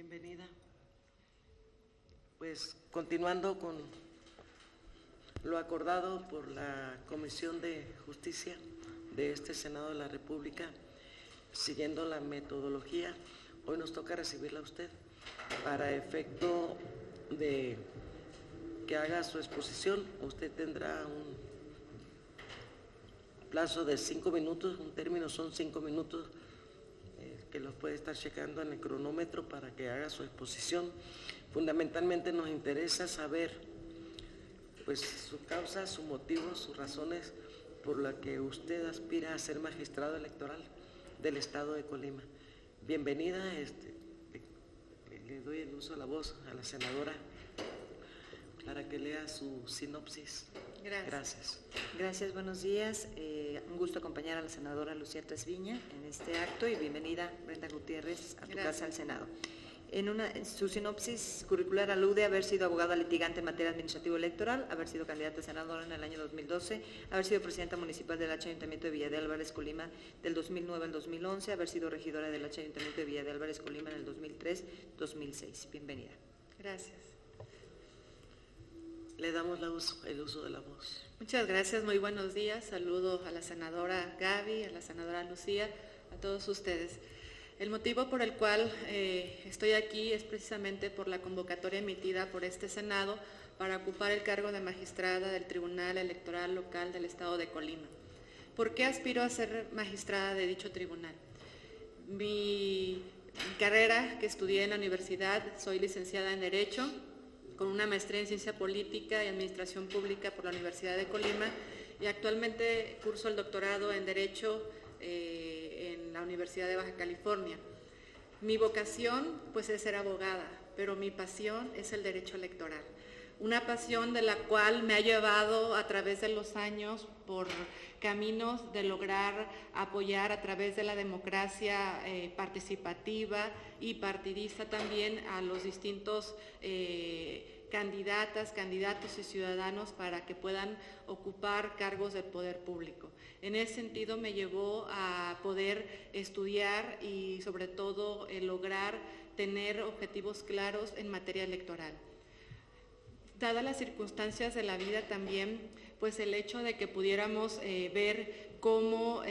Bienvenida. Pues continuando con lo acordado por la Comisión de Justicia de este Senado de la República, siguiendo la metodología, hoy nos toca recibirla a usted para efecto de que haga su exposición. Usted tendrá un plazo de 5 minutos, un término son 5 minutos, que los puede estar checando en el cronómetro para que haga su exposición. Fundamentalmente nos interesa saber pues su causa, su motivo, sus razones por las que usted aspira a ser magistrado electoral del Estado de Colima. Bienvenida, le doy el uso de la voz a la senadora para que lea su sinopsis. Gracias. Gracias, buenos días. Un gusto acompañar a la senadora Lucía Tresviña en este acto y bienvenida, Brenda Gutiérrez, a tu casa al Senado. En su sinopsis curricular alude a haber sido abogada litigante en materia administrativa electoral, haber sido candidata a senadora en el año 2012, haber sido presidenta municipal del H Ayuntamiento de Villa de Álvarez, Colima, del 2009 al 2011, haber sido regidora del H Ayuntamiento de Villa de Álvarez, Colima, en el 2003-2006. Bienvenida. Gracias. Le damos el uso de la voz. Muchas gracias, muy buenos días. Saludo a la senadora Gaby, a la senadora Lucía, a todos ustedes. El motivo por el cual estoy aquí es precisamente por la convocatoria emitida por este Senado para ocupar el cargo de magistrada del Tribunal Electoral Local del Estado de Colima. ¿Por qué aspiro a ser magistrada de dicho tribunal? Mi carrera que estudié en la universidad, soy licenciada en Derecho, con una maestría en Ciencia Política y Administración Pública por la Universidad de Colima, y actualmente curso el doctorado en Derecho en la Universidad de Baja California. Mi vocación pues es ser abogada, pero mi pasión es el derecho electoral. Una pasión de la cual me ha llevado a través de los años por caminos de lograr apoyar a través de la democracia participativa y partidista también a los distintos candidatos y ciudadanos para que puedan ocupar cargos del poder público. En ese sentido me llevó a poder estudiar y sobre todo lograr tener objetivos claros en materia electoral. Dadas las circunstancias de la vida también, pues el hecho de que pudiéramos ver cómo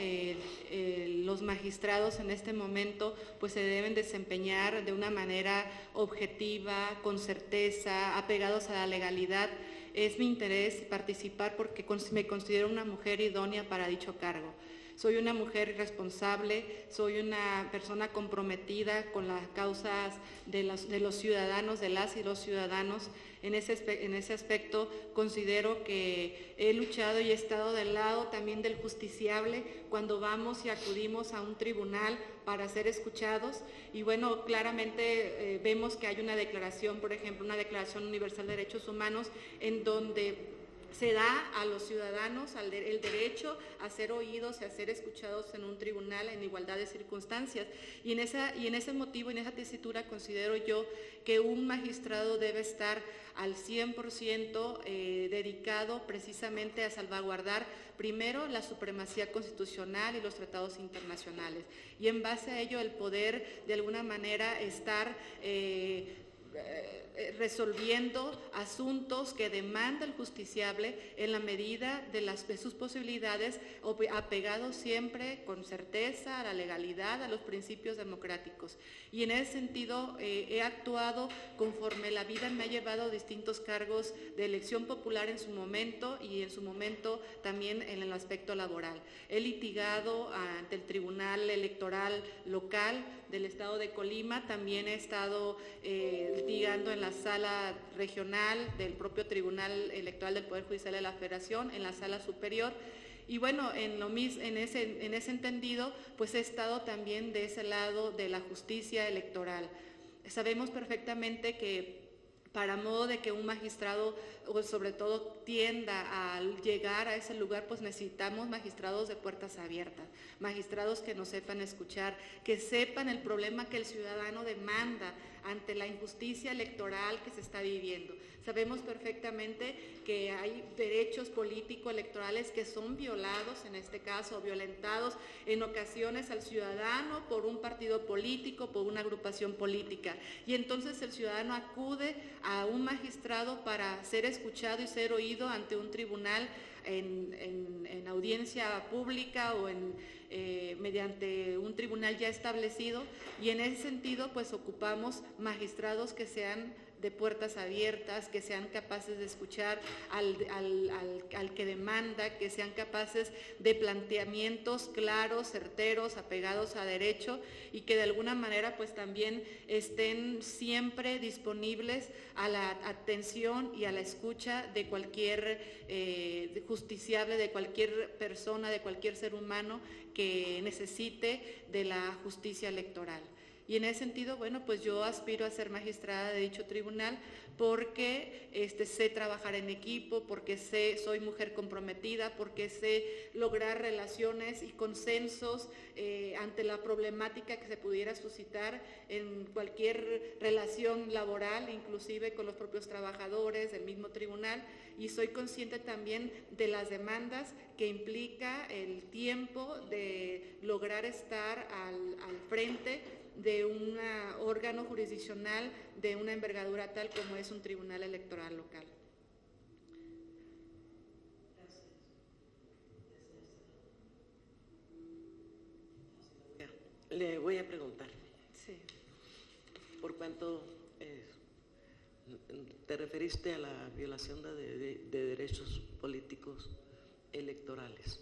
los magistrados en este momento pues se deben desempeñar de una manera objetiva, con certeza, apegados a la legalidad, es mi interés participar porque me considero una mujer idónea para dicho cargo. Soy una mujer responsable, soy una persona comprometida con las causas de los ciudadanos, de las y los ciudadanos. En ese aspecto considero que he luchado y he estado del lado también del justiciable cuando vamos y acudimos a un tribunal para ser escuchados. Y bueno, claramente vemos que hay una declaración, por ejemplo, una Declaración Universal de Derechos Humanos, en donde se da a los ciudadanos el derecho a ser oídos y a ser escuchados en un tribunal en igualdad de circunstancias. Y en ese motivo, en esa tesitura, considero yo que un magistrado debe estar al 100% dedicado precisamente a salvaguardar primero la supremacía constitucional y los tratados internacionales. Y en base a ello el poder de alguna manera estar resolviendo asuntos que demanda el justiciable en la medida de sus posibilidades, apegado siempre con certeza a la legalidad, a los principios democráticos. Y en ese sentido he actuado conforme la vida me ha llevado a distintos cargos de elección popular en su momento y en su momento también en el aspecto laboral. He litigado ante el Tribunal Electoral Local del Estado de Colima, también he estado litigando en la sala regional del propio Tribunal Electoral del Poder Judicial de la Federación, en la sala superior. Y bueno, en ese entendido, pues he estado también de ese lado de la justicia electoral. Sabemos perfectamente que para modo de que un magistrado, o sobre todo, tienda a llegar a ese lugar, pues necesitamos magistrados de puertas abiertas, magistrados que nos sepan escuchar, que sepan el problema que el ciudadano demanda ante la injusticia electoral que se está viviendo. Sabemos perfectamente que hay derechos político-electorales que son violados, en este caso, violentados en ocasiones al ciudadano por un partido político, por una agrupación política. Y entonces el ciudadano acude a un magistrado para ser escuchado y ser oído ante un tribunal en audiencia pública o mediante un tribunal ya establecido, y en ese sentido pues ocupamos magistrados que sean de puertas abiertas, que sean capaces de escuchar al que demanda, que sean capaces de planteamientos claros, certeros, apegados a derecho, y que de alguna manera pues también estén siempre disponibles a la atención y a la escucha de cualquier justiciable, de cualquier persona, de cualquier ser humano que necesite de la justicia electoral. Y en ese sentido, bueno, pues yo aspiro a ser magistrada de dicho tribunal porque sé trabajar en equipo, porque soy mujer comprometida, porque sé lograr relaciones y consensos ante la problemática que se pudiera suscitar en cualquier relación laboral, inclusive con los propios trabajadores del mismo tribunal, y soy consciente también de las demandas que implica el tiempo de lograr estar al frente de un órgano jurisdiccional de una envergadura tal como es un tribunal electoral local. Le voy a preguntar. Sí. ¿Por cuánto te referiste a la violación de derechos políticos electorales?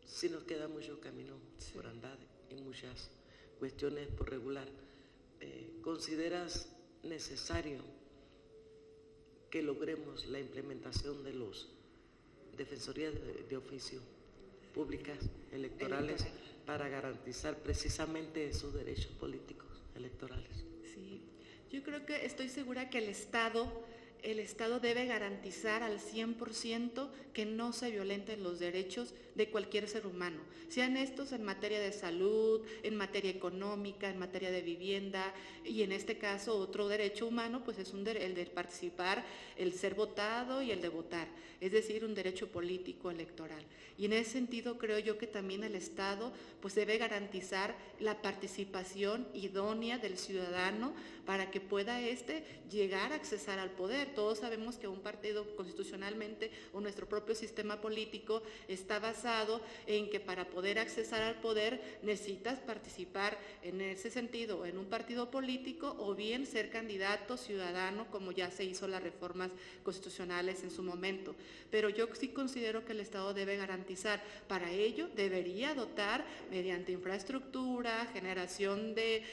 Sí nos queda mucho camino por andar y muchas cuestiones por regular. ¿Consideras necesario que logremos la implementación de los defensorías de oficio públicas electorales para garantizar precisamente esos derechos políticos electorales? Sí, yo creo que estoy segura que el Estado debe garantizar al 100% que no se violenten los derechos de cualquier ser humano, sean estos en materia de salud, en materia económica, en materia de vivienda, y en este caso otro derecho humano pues es el de participar, el ser votado y el de votar, es decir, un derecho político electoral. Y en ese sentido creo yo que también el Estado pues debe garantizar la participación idónea del ciudadano para que pueda llegar a accesar al poder. Todos sabemos que un partido constitucionalmente o nuestro propio sistema político está basado en que para poder accesar al poder necesitas participar en ese sentido en un partido político o bien ser candidato ciudadano, como ya se hizo las reformas constitucionales en su momento. Pero yo sí considero que el Estado debe garantizar, para ello debería dotar mediante infraestructura, generación de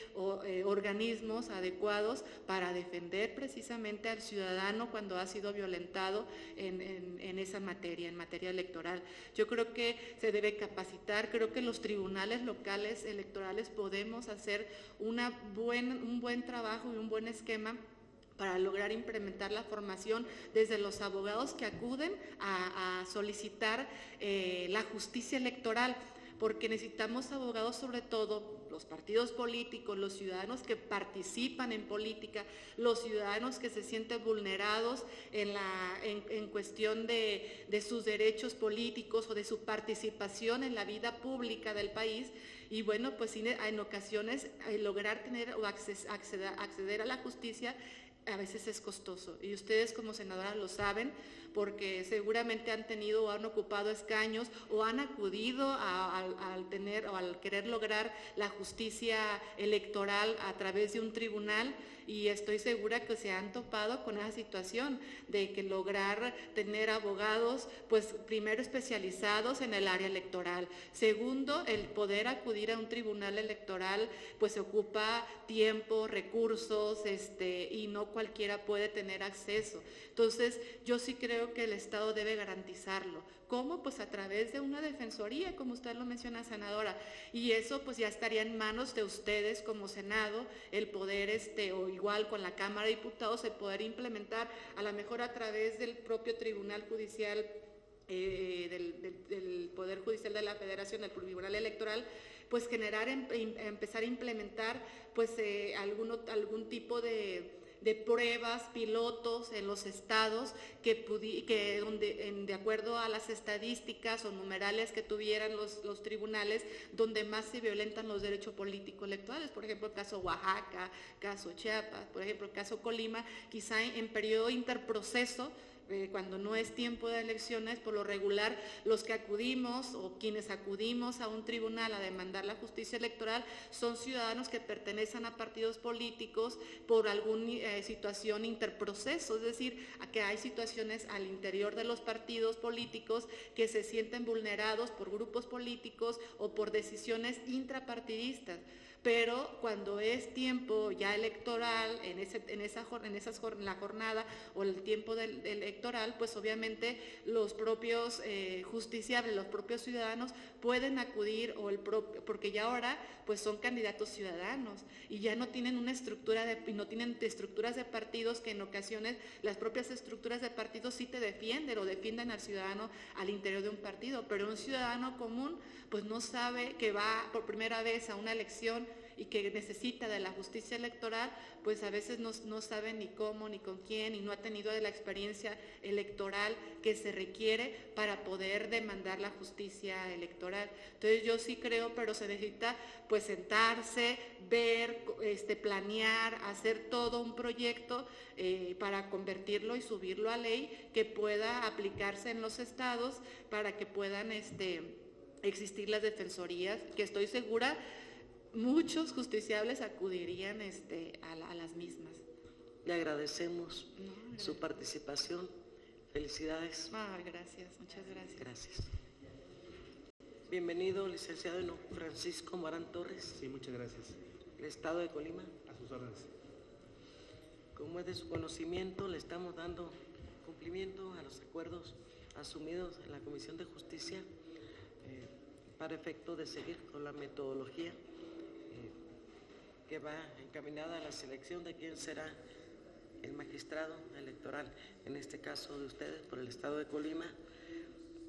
organismos adecuados para defender precisamente al ciudadano cuando ha sido violentado en esa materia, en materia electoral. Yo creo que se debe capacitar, creo que los tribunales locales electorales podemos hacer un buen trabajo y un buen esquema para lograr implementar la formación desde los abogados que acuden a solicitar la justicia electoral, porque necesitamos abogados, sobre todo los partidos políticos, los ciudadanos que participan en política, los ciudadanos que se sienten vulnerados en cuestión de sus derechos políticos o de su participación en la vida pública del país. Y bueno, pues en ocasiones lograr tener o acceder a la justicia a veces es costoso, y ustedes como senadoras lo saben, porque seguramente han tenido o han ocupado escaños o han acudido al querer lograr la justicia electoral a través de un tribunal, y estoy segura que se han topado con esa situación de que lograr tener abogados, pues primero especializados en el área electoral, segundo, el poder acudir a un tribunal electoral pues ocupa tiempo, recursos, y no cualquiera puede tener acceso. Entonces yo sí creo creo que el Estado debe garantizarlo. ¿Cómo? Pues a través de una defensoría, como usted lo menciona, senadora, y eso pues ya estaría en manos de ustedes como Senado, el poder, o igual con la Cámara de Diputados, el poder implementar, a lo mejor a través del propio Tribunal Judicial, del Poder Judicial de la Federación, del Tribunal Electoral, pues empezar a implementar pues algún tipo de pruebas, pilotos en los estados de acuerdo a las estadísticas o numerales que tuvieran los tribunales, donde más se violentan los derechos políticos electorales, por ejemplo el caso Oaxaca, caso Chiapas, por ejemplo el caso Colima, quizá en periodo interproceso, cuando no es tiempo de elecciones, por lo regular los que acudimos o quienes acudimos a un tribunal a demandar la justicia electoral son ciudadanos que pertenecen a partidos políticos por alguna situación interproceso, es decir, que hay situaciones al interior de los partidos políticos que se sienten vulnerados por grupos políticos o por decisiones intrapartidistas. Pero cuando es tiempo ya electoral, en la jornada o el tiempo electoral, pues obviamente los propios justiciables, los propios ciudadanos pueden acudir, porque ya ahora pues son candidatos ciudadanos y ya no tienen una estructuras de partidos, que en ocasiones las propias estructuras de partidos sí te defienden o defienden al ciudadano al interior de un partido, pero un ciudadano común pues no sabe, que va por primera vez a una elección y que necesita de la justicia electoral, pues a veces no sabe ni cómo, ni con quién, y no ha tenido de la experiencia electoral que se requiere para poder demandar la justicia electoral. Entonces yo sí creo, pero se necesita pues sentarse, ver, planear, hacer todo un proyecto para convertirlo y subirlo a ley, que pueda aplicarse en los estados para que puedan existir las defensorías, que estoy segura muchos justiciables acudirían a las mismas. Le agradecemos su participación. Felicidades. Gracias, muchas gracias. Gracias. Bienvenido, licenciado Francisco Morán Torres. Sí, muchas gracias. El Estado de Colima. A sus órdenes. Como es de su conocimiento, le estamos dando cumplimiento a los acuerdos asumidos en la Comisión de Justicia para efecto de seguir con la metodología que va encaminada a la selección de quién será el magistrado electoral, en este caso de ustedes, por el Estado de Colima.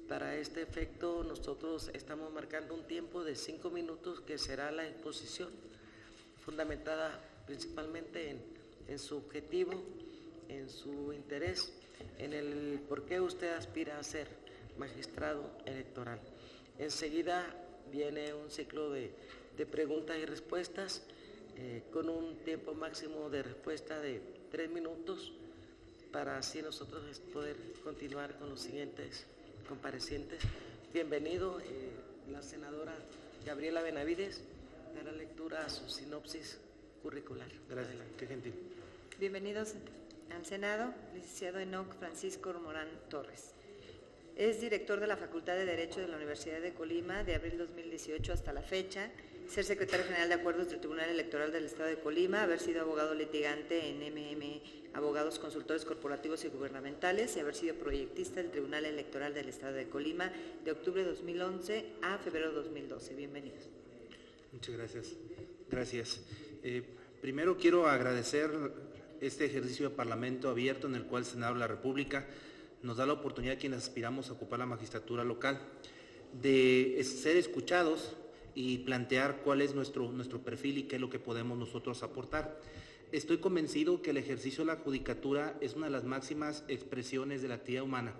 Para este efecto, nosotros estamos marcando un tiempo de 5 minutos, que será la exposición, fundamentada principalmente en su objetivo, en su interés, en el por qué usted aspira a ser magistrado electoral. Enseguida viene un ciclo de preguntas y respuestas, con un tiempo máximo de respuesta de 3 minutos, para así nosotros poder continuar con los siguientes comparecientes. Bienvenido, la senadora Gabriela Benavides dará lectura a su sinopsis curricular. Gracias, qué gentil. Bienvenidos al Senado, licenciado Enoc Francisco Morán Torres. Es director de la Facultad de Derecho de la Universidad de Colima de abril 2018 hasta la fecha, ser secretario general de acuerdos del Tribunal Electoral del Estado de Colima, haber sido abogado litigante en MM Abogados Consultores Corporativos y Gubernamentales y haber sido proyectista del Tribunal Electoral del Estado de Colima de octubre de 2011 a febrero de 2012. Bienvenidos. Muchas gracias. Gracias. Primero quiero agradecer este ejercicio de Parlamento abierto en el cual el Senado de la República nos da la oportunidad a quienes aspiramos a ocupar la magistratura local de ser escuchados y plantear cuál es nuestro perfil y qué es lo que podemos nosotros aportar. Estoy convencido que el ejercicio de la judicatura es una de las máximas expresiones de la actividad humana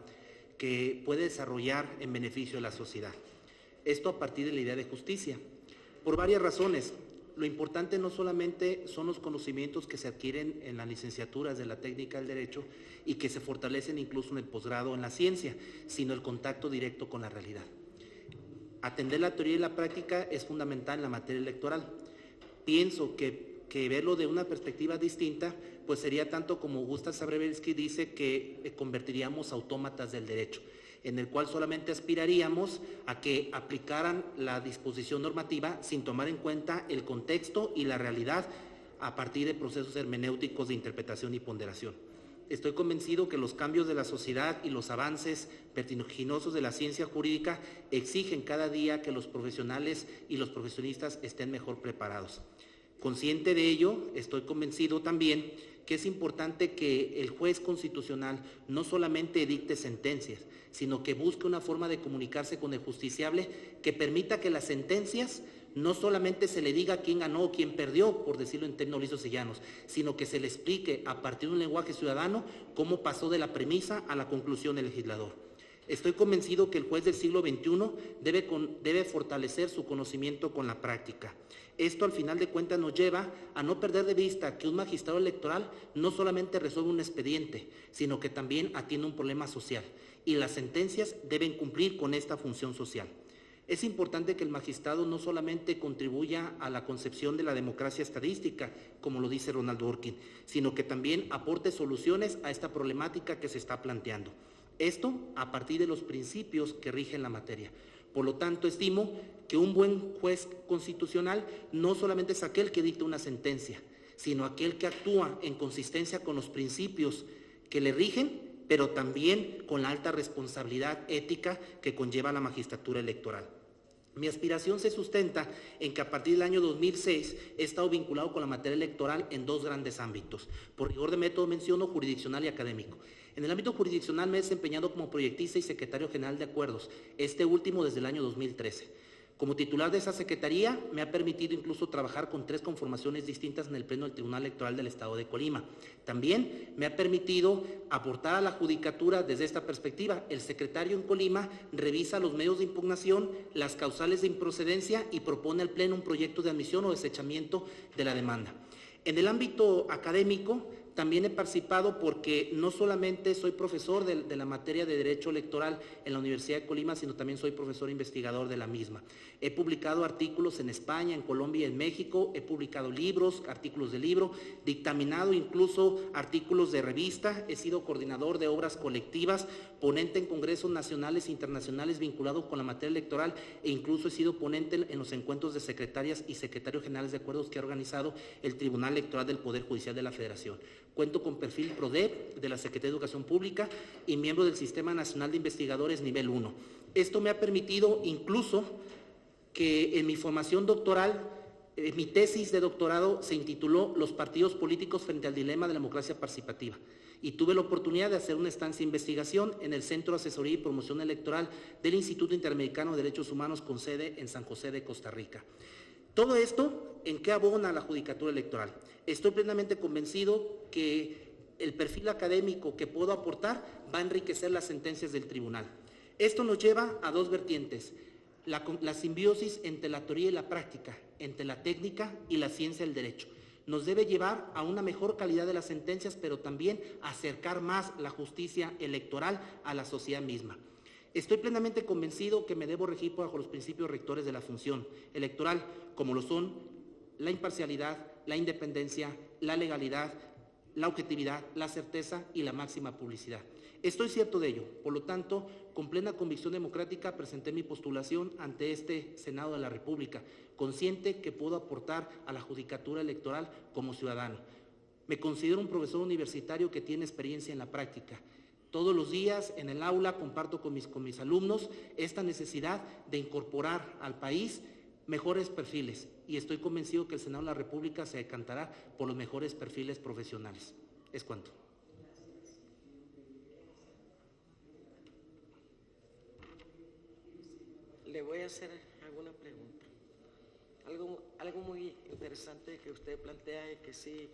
que puede desarrollar en beneficio de la sociedad. Esto a partir de la idea de justicia, por varias razones. Lo importante no solamente son los conocimientos que se adquieren en las licenciaturas de la técnica del derecho y que se fortalecen incluso en el posgrado en la ciencia, sino el contacto directo con la realidad. Atender la teoría y la práctica es fundamental en la materia electoral. Pienso que verlo de una perspectiva distinta, pues sería tanto como Gustav Zabrevelski dice, que convertiríamos autómatas del derecho, en el cual solamente aspiraríamos a que aplicaran la disposición normativa sin tomar en cuenta el contexto y la realidad a partir de procesos hermenéuticos de interpretación y ponderación. Estoy convencido que los cambios de la sociedad y los avances vertiginosos de la ciencia jurídica exigen cada día que los profesionales y los profesionistas estén mejor preparados. Consciente de ello, estoy convencido también que es importante que el juez constitucional no solamente dicte sentencias, sino que busque una forma de comunicarse con el justiciable que permita que las sentencias no solamente se le diga quién ganó o quién perdió, por decirlo en términos lisos y llanos, sino que se le explique a partir de un lenguaje ciudadano cómo pasó de la premisa a la conclusión del legislador. Estoy convencido que el juez del siglo XXI debe fortalecer su conocimiento con la práctica. Esto, al final de cuentas, nos lleva a no perder de vista que un magistrado electoral no solamente resuelve un expediente, sino que también atiende un problema social, y las sentencias deben cumplir con esta función social. Es importante que el magistrado no solamente contribuya a la concepción de la democracia estadística, como lo dice Ronald Dworkin, sino que también aporte soluciones a esta problemática que se está planteando. Esto a partir de los principios que rigen la materia. Por lo tanto, estimo que un buen juez constitucional no solamente es aquel que dicta una sentencia, sino aquel que actúa en consistencia con los principios que le rigen, pero también con la alta responsabilidad ética que conlleva la magistratura electoral. Mi aspiración se sustenta en que a partir del año 2006 he estado vinculado con la materia electoral en dos grandes ámbitos. Por rigor de método menciono jurisdiccional y académico. En el ámbito jurisdiccional me he desempeñado como proyectista y secretario general de acuerdos, este último desde el año 2013. Como titular de esa secretaría me ha permitido incluso trabajar con 3 conformaciones distintas en el Pleno del Tribunal Electoral del Estado de Colima. También me ha permitido aportar a la judicatura desde esta perspectiva. El secretario en Colima revisa los medios de impugnación, las causales de improcedencia y propone al Pleno un proyecto de admisión o desechamiento de la demanda. En el ámbito académico también he participado porque no solamente soy profesor de la materia de Derecho Electoral en la Universidad de Colima, sino también soy profesor investigador de la misma. He publicado artículos en España, en Colombia y en México, he publicado libros, artículos de libro, dictaminado incluso artículos de revista, he sido coordinador de obras colectivas, ponente en congresos nacionales e internacionales vinculado con la materia electoral e incluso he sido ponente en los encuentros de secretarias y secretarios generales de acuerdos que ha organizado el Tribunal Electoral del Poder Judicial de la Federación. Cuento con perfil PRODEP de la Secretaría de Educación Pública y miembro del Sistema Nacional de Investigadores Nivel 1. Esto me ha permitido incluso que en mi formación doctoral, mi tesis de doctorado se intituló Los partidos políticos frente al dilema de la democracia participativa. Y tuve la oportunidad de hacer una estancia de investigación en el Centro de Asesoría y Promoción Electoral del Instituto Interamericano de Derechos Humanos con sede en San José de Costa Rica. Todo esto, ¿en qué abona la judicatura electoral? Estoy plenamente convencido que el perfil académico que puedo aportar va a enriquecer las sentencias del tribunal. Esto nos lleva a dos vertientes, la simbiosis entre la teoría y la práctica, entre la técnica y la ciencia del derecho. Nos debe llevar a una mejor calidad de las sentencias, pero también acercar más la justicia electoral a la sociedad misma. Estoy plenamente convencido que me debo regir bajo los principios rectores de la función electoral, como lo son la imparcialidad, la independencia, la legalidad, la objetividad, la certeza y la máxima publicidad. Estoy cierto de ello, por lo tanto, con plena convicción democrática presenté mi postulación ante este Senado de la República, consciente que puedo aportar a la judicatura electoral como ciudadano. Me considero un profesor universitario que tiene experiencia en la práctica. Todos los días en el aula comparto con mis alumnos esta necesidad de incorporar al país mejores perfiles y estoy convencido que el Senado de la República se decantará por los mejores perfiles profesionales. Es cuanto. Le voy a hacer alguna pregunta. Algo muy interesante que usted plantea y que sí,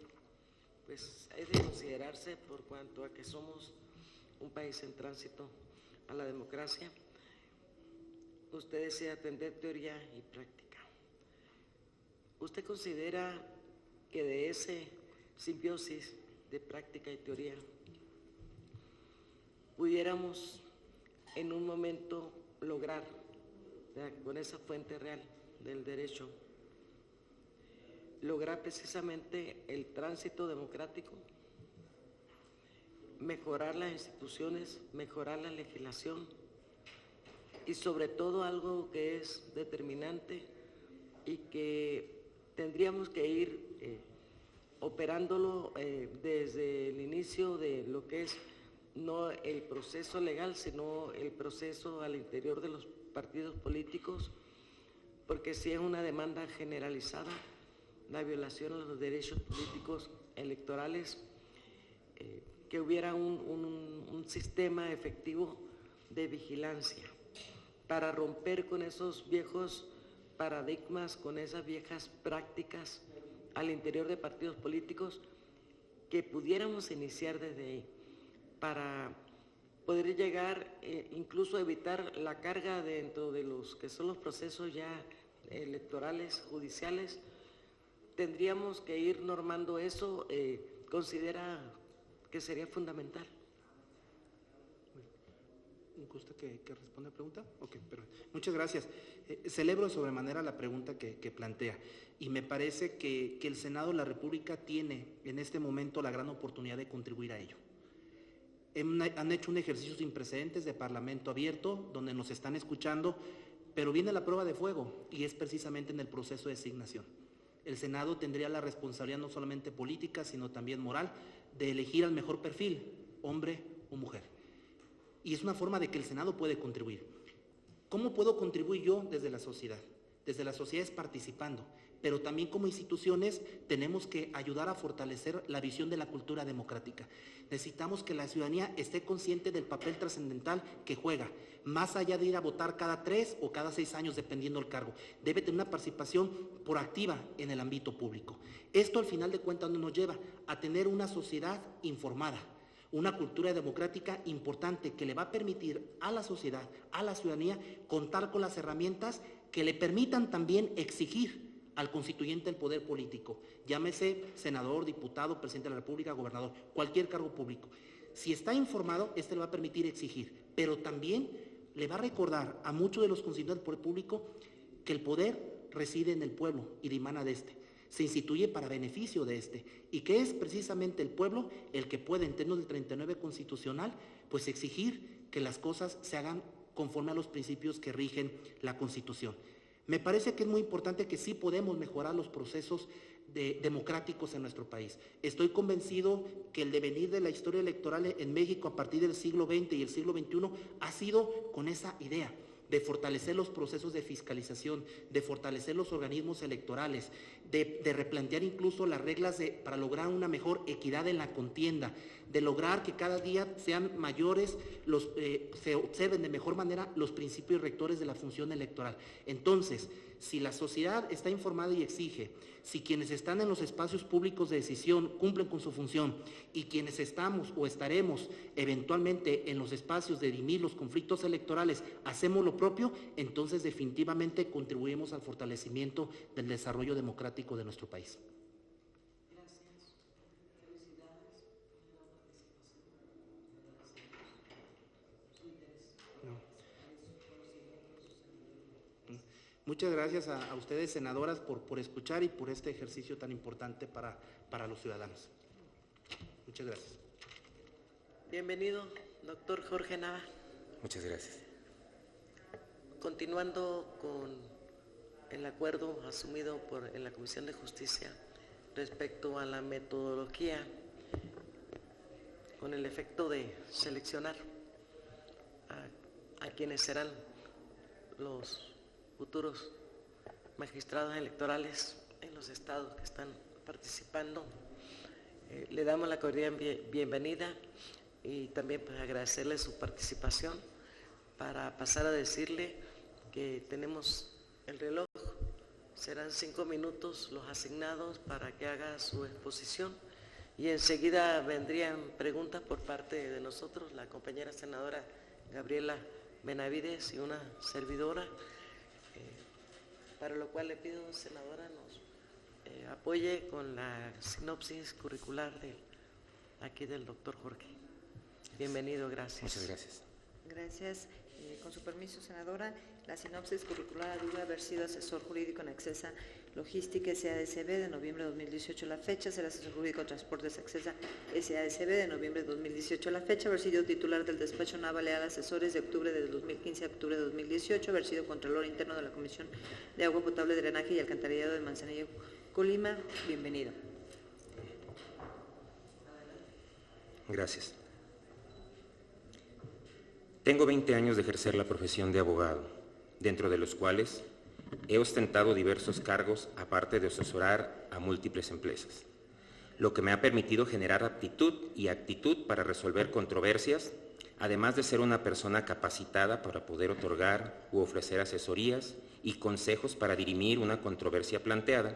pues hay de considerarse por cuanto a que somos un país en tránsito a la democracia. Usted desea atender teoría y práctica. ¿Usted considera que de ese simbiosis de práctica y teoría pudiéramos en un momento lograr, con esa fuente real del derecho, lograr precisamente el tránsito democrático, mejorar las instituciones, mejorar la legislación y sobre todo algo que es determinante y que tendríamos que ir operándolo desde el inicio de lo que es no el proceso legal, sino el proceso al interior de los partidos políticos, porque sí es una demanda generalizada la violación a los derechos políticos electorales, que hubiera un sistema efectivo de vigilancia para romper con esos viejos paradigmas, con esas viejas prácticas al interior de partidos políticos, que pudiéramos iniciar desde ahí para poder llegar, incluso a evitar la carga dentro de los que son los procesos ya electorales, judiciales. Tendríamos que ir normando eso, considera que sería fundamental. ¿Gusta que responda la pregunta? Ok, perfecto. Muchas gracias. Celebro de sobremanera la pregunta que plantea, y me parece que el Senado de la República tiene en este momento la gran oportunidad de contribuir a ello. Han hecho un ejercicio sin precedentes de parlamento abierto, donde nos están escuchando, pero viene la prueba de fuego, y es precisamente en el proceso de designación. El Senado tendría la responsabilidad no solamente política, sino también moral, de elegir al mejor perfil, hombre o mujer. Y es una forma de que el Senado puede contribuir. ¿Cómo puedo contribuir yo desde la sociedad? Desde la sociedad es participando, pero también como instituciones tenemos que ayudar a fortalecer la visión de la cultura democrática. Necesitamos que la ciudadanía esté consciente del papel trascendental que juega, más allá de ir a votar cada 3 o cada 6 años, dependiendo del cargo. Debe tener una participación proactiva en el ámbito público. Esto, al final de cuentas, nos lleva a tener una sociedad informada, una cultura democrática importante que le va a permitir a la sociedad, a la ciudadanía, contar con las herramientas que le permitan también exigir al constituyente del poder político, llámese senador, diputado, presidente de la República, gobernador, cualquier cargo público. Si está informado, le va a permitir exigir, pero también le va a recordar a muchos de los constituyentes del poder público que el poder reside en el pueblo y dimana de este. Se instituye para beneficio de este, y que es precisamente el pueblo el que puede, en términos del 39 constitucional, pues exigir que las cosas se hagan conforme a los principios que rigen la Constitución. Me parece que es muy importante que sí podemos mejorar los procesos democráticos en nuestro país. Estoy convencido que el devenir de la historia electoral en México a partir del siglo XX y el siglo XXI ha sido con esa idea de fortalecer los procesos de fiscalización, de fortalecer los organismos electorales, de replantear incluso las reglas para lograr una mejor equidad en la contienda, de lograr que cada día sean mayores, se observen de mejor manera los principios rectores de la función electoral. Entonces, si la sociedad está informada y exige, si quienes están en los espacios públicos de decisión cumplen con su función, y quienes estamos o estaremos eventualmente en los espacios de dirimir los conflictos electorales hacemos lo propio, entonces definitivamente contribuimos al fortalecimiento del desarrollo democrático de nuestro país. Gracias. Felicidades por la participación. Muchas gracias a ustedes, senadoras, por escuchar y por este ejercicio tan importante para los ciudadanos. Muchas gracias. Bienvenido, doctor Jorge Nava. Muchas gracias. Continuando con el acuerdo asumido en la Comisión de Justicia respecto a la metodología, con el efecto de seleccionar a quienes serán los futuros magistrados electorales en los estados que están participando. Le damos la cordial bienvenida y también pues, agradecerle su participación para pasar a decirle que tenemos el reloj. Serán 5 minutos los asignados para que haga su exposición y enseguida vendrían preguntas por parte de nosotros, la compañera senadora Gabriela Benavides y una servidora, para lo cual le pido, senadora, nos apoye con la sinopsis curricular aquí del doctor Jorge. Bienvenido, gracias. Muchas gracias. Gracias. Con su permiso, senadora, la sinopsis curricular alude a haber sido asesor jurídico en Accesa Logística SADCB de noviembre de 2018 a la fecha, ser asesor jurídico de Transportes Accesa SADCB de noviembre de 2018 a la fecha, haber sido titular del despacho Nava Leal Asesores de octubre de 2015 a octubre de 2018, haber sido Contralor Interno de la Comisión de Agua Potable, Drenaje y Alcantarillado de Manzanillo, Colima. Bienvenido. Gracias. Tengo 20 años de ejercer la profesión de abogado, dentro de los cuales he ostentado diversos cargos aparte de asesorar a múltiples empresas, lo que me ha permitido generar aptitud y actitud para resolver controversias, además de ser una persona capacitada para poder otorgar u ofrecer asesorías y consejos para dirimir una controversia planteada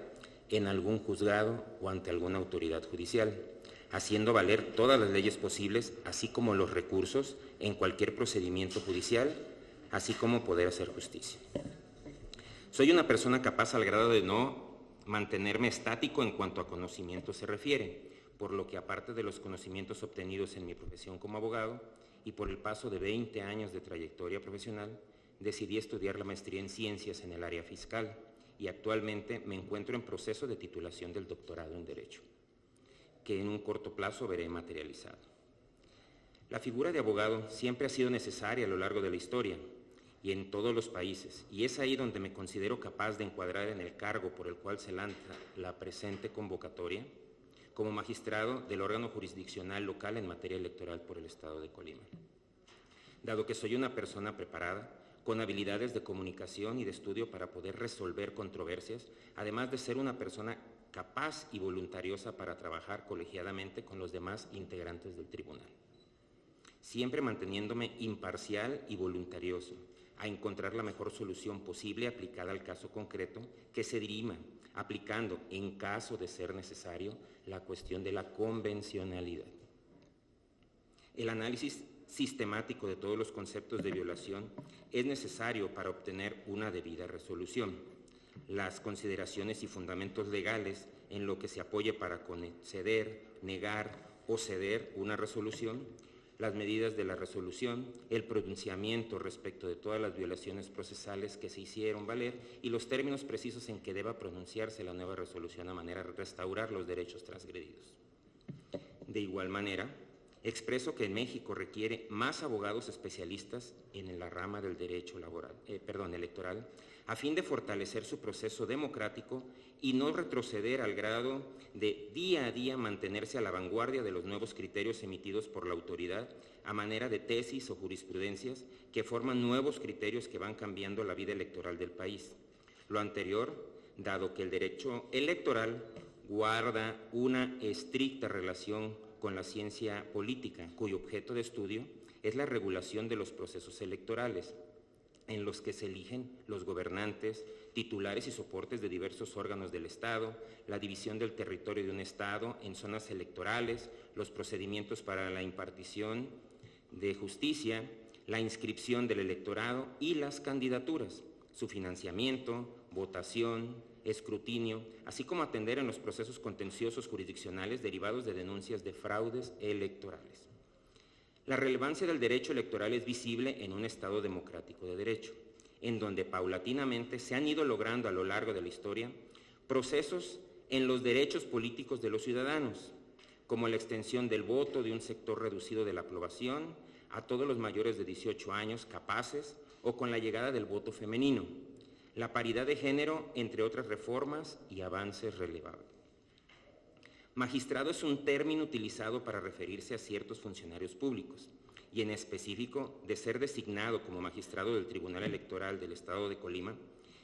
en algún juzgado o ante alguna autoridad judicial, haciendo valer todas las leyes posibles, así como los recursos en cualquier procedimiento judicial, así como poder hacer justicia. Soy una persona capaz al grado de no mantenerme estático en cuanto a conocimiento se refiere, por lo que aparte de los conocimientos obtenidos en mi profesión como abogado y por el paso de 20 años de trayectoria profesional, decidí estudiar la maestría en ciencias en el área fiscal y actualmente me encuentro en proceso de titulación del doctorado en Derecho, que en un corto plazo veré materializado. La figura de abogado siempre ha sido necesaria a lo largo de la historia y en todos los países, y es ahí donde me considero capaz de encuadrar en el cargo por el cual se lanza la presente convocatoria como magistrado del órgano jurisdiccional local en materia electoral por el Estado de Colima. Dado que soy una persona preparada, con habilidades de comunicación y de estudio para poder resolver controversias, además de ser una persona capaz y voluntariosa para trabajar colegiadamente con los demás integrantes del tribunal, siempre manteniéndome imparcial y voluntarioso a encontrar la mejor solución posible aplicada al caso concreto que se dirima, aplicando, en caso de ser necesario, la cuestión de la convencionalidad. El análisis sistemático de todos los conceptos de violación es necesario para obtener una debida resolución. Las consideraciones y fundamentos legales en lo que se apoye para conceder, negar o ceder una resolución, las medidas de la resolución, el pronunciamiento respecto de todas las violaciones procesales que se hicieron valer y los términos precisos en que deba pronunciarse la nueva resolución a manera de restaurar los derechos transgredidos. De igual manera, expreso que en México requiere más abogados especialistas en la rama del derecho electoral, a fin de fortalecer su proceso democrático y no retroceder al grado de día a día mantenerse a la vanguardia de los nuevos criterios emitidos por la autoridad a manera de tesis o jurisprudencias que forman nuevos criterios que van cambiando la vida electoral del país. Lo anterior, dado que el derecho electoral guarda una estricta relación con la ciencia política, cuyo objeto de estudio es la regulación de los procesos electorales, en los que se eligen los gobernantes, titulares y soportes de diversos órganos del Estado, la división del territorio de un Estado en zonas electorales, los procedimientos para la impartición de justicia, la inscripción del electorado y las candidaturas, su financiamiento, votación, escrutinio, así como atender en los procesos contenciosos jurisdiccionales derivados de denuncias de fraudes electorales. La relevancia del derecho electoral es visible en un Estado democrático de derecho, en donde paulatinamente se han ido logrando a lo largo de la historia procesos en los derechos políticos de los ciudadanos, como la extensión del voto de un sector reducido de la población a todos los mayores de 18 años capaces o con la llegada del voto femenino, la paridad de género, entre otras reformas y avances relevables. Magistrado es un término utilizado para referirse a ciertos funcionarios públicos y en específico de ser designado como magistrado del Tribunal Electoral del Estado de Colima,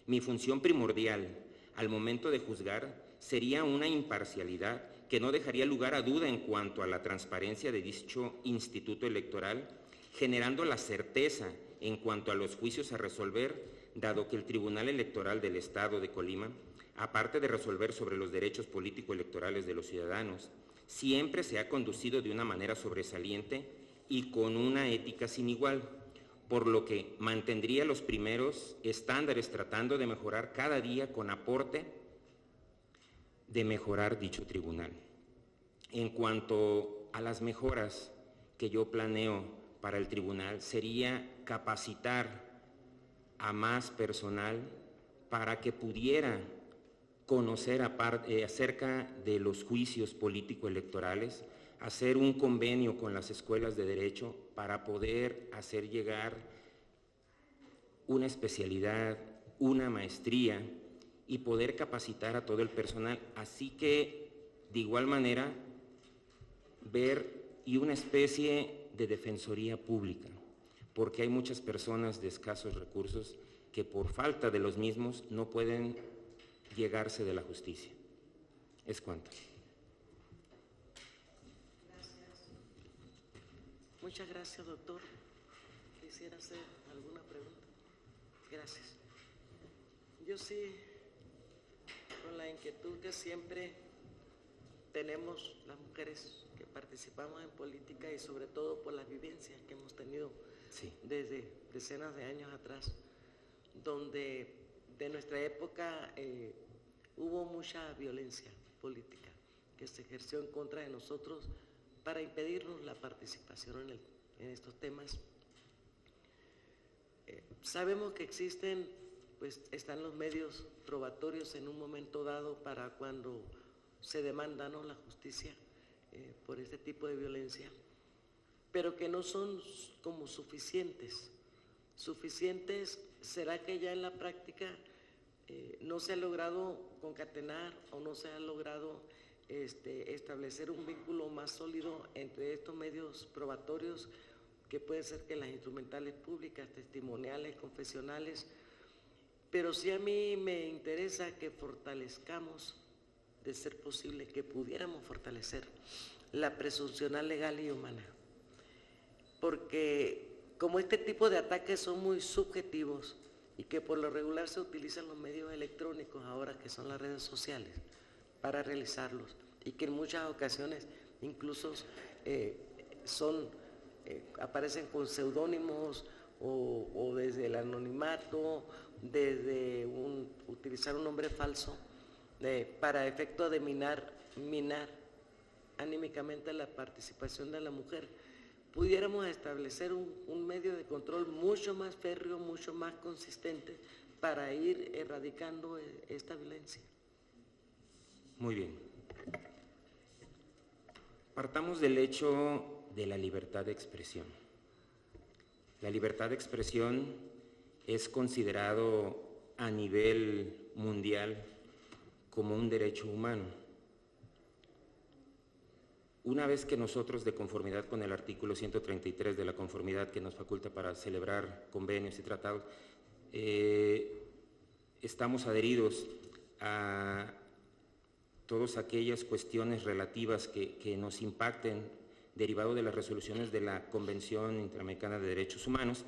mi función primordial al momento de juzgar sería una imparcialidad que no dejaría lugar a duda en cuanto a la transparencia de dicho instituto electoral, generando la certeza en cuanto a los juicios a resolver, dado que el Tribunal Electoral del Estado de Colima, aparte de resolver sobre los derechos político-electorales de los ciudadanos, siempre se ha conducido de una manera sobresaliente y con una ética sin igual, por lo que mantendría los primeros estándares tratando de mejorar cada día con aporte de mejorar dicho tribunal. En cuanto a las mejoras que yo planeo para el tribunal, sería capacitar a más personal para que pudiera conocer acerca de los juicios político-electorales, hacer un convenio con las escuelas de derecho para poder hacer llegar una especialidad, una maestría y poder capacitar a todo el personal. Así que, de igual manera, ver y una especie de defensoría pública, porque hay muchas personas de escasos recursos que por falta de los mismos no pueden llegarse de la justicia. Es cuanto. Muchas gracias, doctor. Quisiera hacer alguna pregunta. Gracias. Yo sí, con la inquietud que siempre tenemos las mujeres que participamos en política y sobre todo por las vivencias que hemos tenido desde decenas de años atrás, donde de nuestra época hubo mucha violencia política que se ejerció en contra de nosotros para impedirnos la participación en estos temas. Sabemos que existen, pues están los medios probatorios en un momento dado para cuando se demanda, ¿no?, la justicia por este tipo de violencia, pero que no son como suficientes. Suficientes, ¿será que ya en la práctica no se ha logrado concatenar o no se ha logrado establecer un vínculo más sólido entre estos medios probatorios, que puede ser que las instrumentales públicas, testimoniales, confesionales, pero sí a mí me interesa que fortalezcamos, de ser posible, que pudiéramos fortalecer la presunción legal y humana, porque como este tipo de ataques son muy subjetivos y que por lo regular se utilizan los medios electrónicos ahora, que son las redes sociales, para realizarlos, y que en muchas ocasiones incluso aparecen con seudónimos o desde el anonimato, desde utilizar un nombre falso para efecto de minar anímicamente la participación de la mujer. Pudiéramos establecer un medio de control mucho más férreo, mucho más consistente para ir erradicando esta violencia. Muy bien. Partamos del hecho de la libertad de expresión. La libertad de expresión es considerado a nivel mundial como un derecho humano. Una vez que nosotros, de conformidad con el artículo 133 de la conformidad que nos faculta para celebrar convenios y tratados, estamos adheridos a todas aquellas cuestiones relativas que nos impacten derivado de las resoluciones de la Convención Interamericana de Derechos Humanos,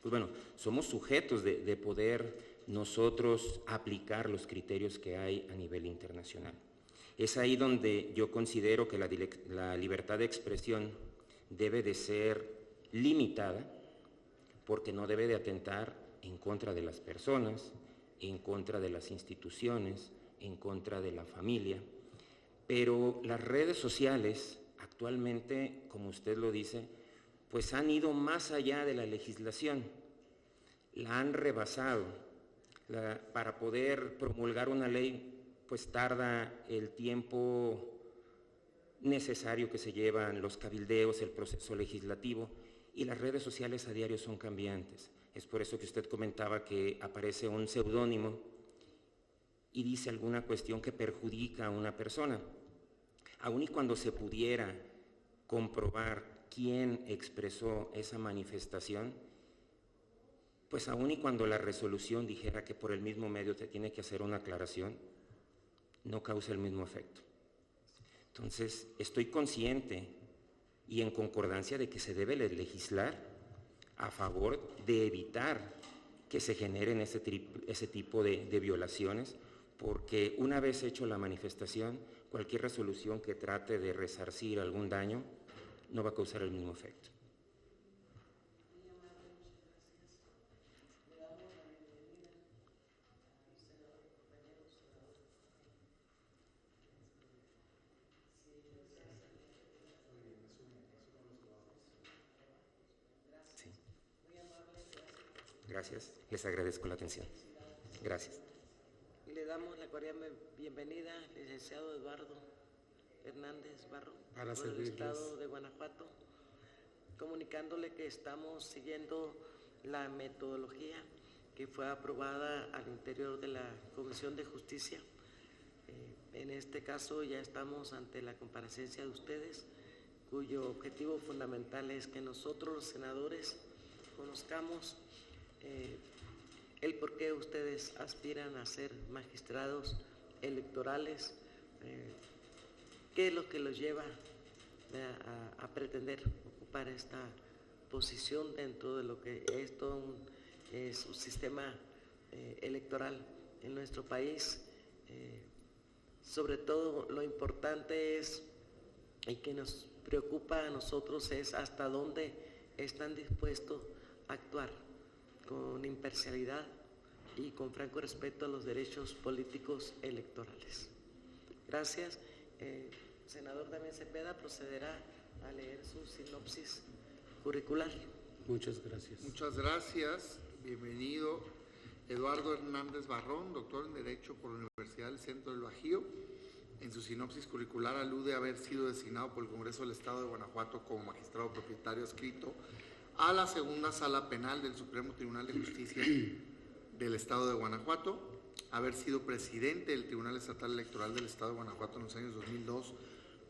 pues bueno, somos sujetos de poder nosotros aplicar los criterios que hay a nivel internacional. Es ahí donde yo considero que la libertad de expresión debe de ser limitada, porque no debe de atentar en contra de las personas, en contra de las instituciones, en contra de la familia, pero las redes sociales actualmente, como usted lo dice, pues han ido más allá de la legislación, la han rebasado. Para poder promulgar una ley, pues tarda el tiempo necesario que se llevan los cabildeos, el proceso legislativo, y las redes sociales a diario son cambiantes. Es por eso que usted comentaba que aparece un seudónimo y dice alguna cuestión que perjudica a una persona. Aun y cuando se pudiera comprobar quién expresó esa manifestación, pues aun y cuando la resolución dijera que por el mismo medio te tiene que hacer una aclaración, no causa el mismo efecto. Entonces, estoy consciente y en concordancia de que se debe legislar a favor de evitar que se generen ese tipo de violaciones, porque una vez hecho la manifestación, cualquier resolución que trate de resarcir algún daño no va a causar el mismo efecto. Sí. Gracias, les agradezco la atención. Gracias. Le damos la cordial bienvenida al licenciado Eduardo Hernández Barro, por el estado de Guanajuato, comunicándole que estamos siguiendo la metodología que fue aprobada al interior de la Comisión de Justicia. En este caso ya estamos ante la comparecencia de ustedes cuyo objetivo fundamental es que nosotros los senadores conozcamos el por qué ustedes aspiran a ser magistrados electorales, qué es lo que los lleva a pretender ocupar esta posición dentro de lo que es todo un sistema electoral en nuestro país. Sobre todo lo importante es, y que nos preocupa a nosotros, es hasta dónde están dispuestos a actuar con imparcialidad y con franco respeto a los derechos políticos electorales. Gracias. Senador Damián Cepeda procederá a leer su sinopsis curricular. Muchas gracias. Muchas gracias. Bienvenido Eduardo Hernández Barrón, doctor en Derecho por la Universidad del Centro del Bajío. En su sinopsis curricular alude a haber sido designado por el Congreso del Estado de Guanajuato como magistrado propietario adscrito a la Segunda Sala Penal del Supremo Tribunal de Justicia del Estado de Guanajuato, haber sido presidente del Tribunal Estatal Electoral del Estado de Guanajuato en los años 2002,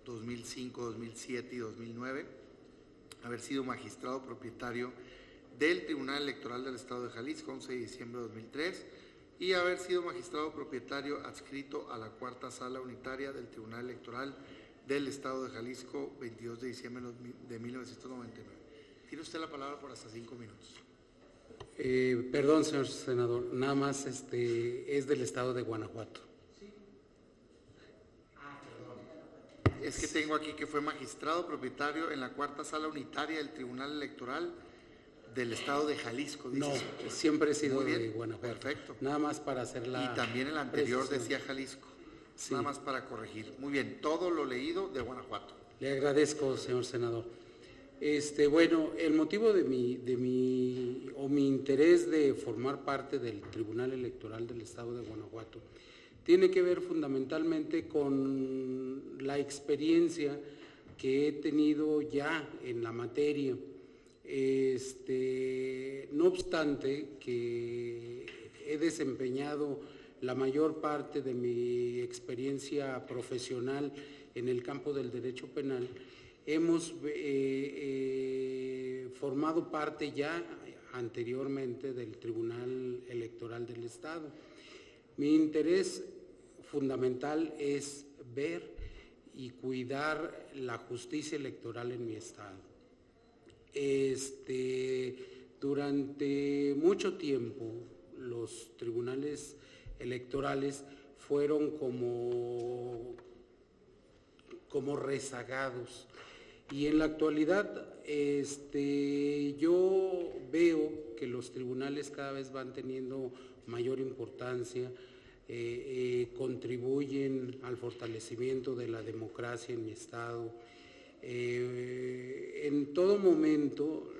2005, 2007 y 2009, haber sido magistrado propietario del Tribunal Electoral del Estado de Jalisco, 11 de diciembre de 2003, y haber sido magistrado propietario adscrito a la Cuarta Sala Unitaria del Tribunal Electoral del Estado de Jalisco, 22 de diciembre de 1999. Tiene usted la palabra por hasta 5 minutos. Perdón, señor senador, nada más es del Estado de Guanajuato. Sí. Perdón. Es que tengo aquí que fue magistrado propietario en la Cuarta Sala Unitaria del Tribunal Electoral del Estado de Jalisco. No, siempre he sido de Guanajuato. Perfecto. Nada más para hacer la... Y también el anterior precisión. decía Jalisco. Sí. Nada más para corregir. Muy bien, todo lo leído de Guanajuato. Le agradezco, señor senador. Bueno, el motivo de mi interés de formar parte del Tribunal Electoral del Estado de Guanajuato tiene que ver fundamentalmente con la experiencia que he tenido ya en la materia. No obstante que he desempeñado la mayor parte de mi experiencia profesional en el campo del derecho penal, hemos formado parte ya anteriormente del Tribunal Electoral del Estado. Mi interés fundamental es ver y cuidar la justicia electoral en mi estado. Durante mucho tiempo los tribunales electorales fueron como rezagados, y en la actualidad yo veo que los tribunales cada vez van teniendo mayor importancia, contribuyen al fortalecimiento de la democracia en mi estado. En todo momento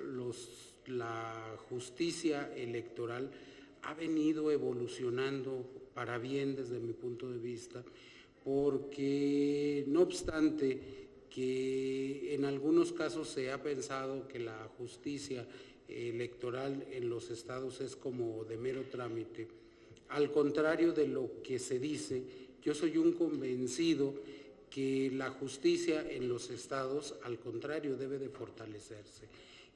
la justicia electoral ha venido evolucionando para bien desde mi punto de vista, porque no obstante que en algunos casos se ha pensado que la justicia electoral en los estados es como de mero trámite, al contrario de lo que se dice, yo soy un convencido que la justicia en los estados, al contrario, debe de fortalecerse.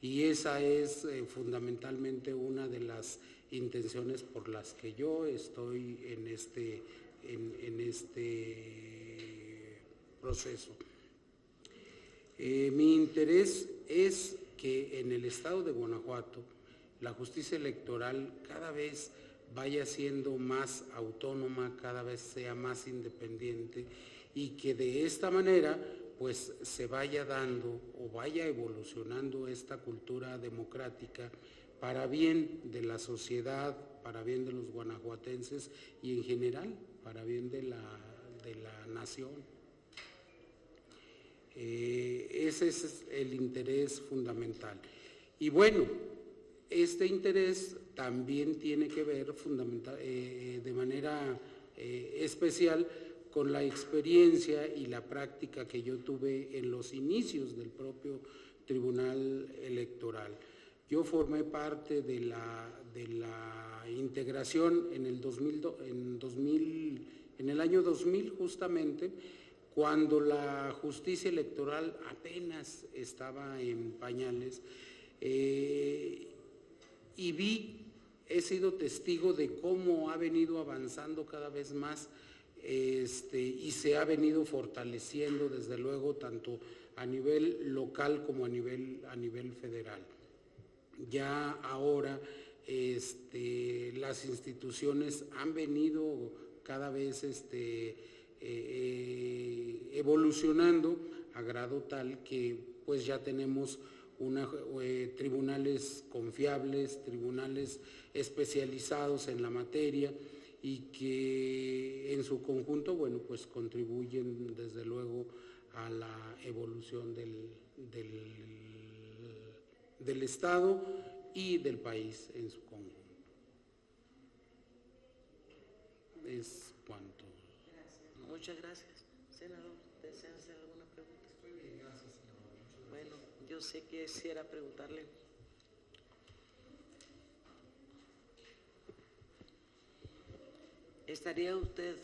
Y esa es fundamentalmente una de las intenciones por las que yo estoy en este proceso. Mi interés es que en el estado de Guanajuato la justicia electoral cada vez vaya siendo más autónoma, cada vez sea más independiente, y que de esta manera pues se vaya dando o vaya evolucionando esta cultura democrática para bien de la sociedad, para bien de los guanajuatenses y en general para bien de la nación. Ese es el interés fundamental. Y bueno, este interés también tiene que ver de manera especial con la experiencia y la práctica que yo tuve en los inicios del propio Tribunal Electoral. Yo formé parte de la integración en el año 2000 justamente, Cuando la justicia electoral apenas estaba en pañales, y he sido testigo de cómo ha venido avanzando cada vez más y se ha venido fortaleciendo, desde luego, tanto a nivel local como a nivel federal. Ya ahora las instituciones han venido cada vez evolucionando a grado tal que pues ya tenemos tribunales confiables, tribunales especializados en la materia y que en su conjunto, bueno, pues contribuyen desde luego a la evolución del Estado y del país en su conjunto. Es cuanto. Gracias. Muchas gracias. Senador, ¿desean hacer alguna pregunta? Muy bien, gracias, senador. Bueno, yo sé que quisiera preguntarle. ¿Estaría usted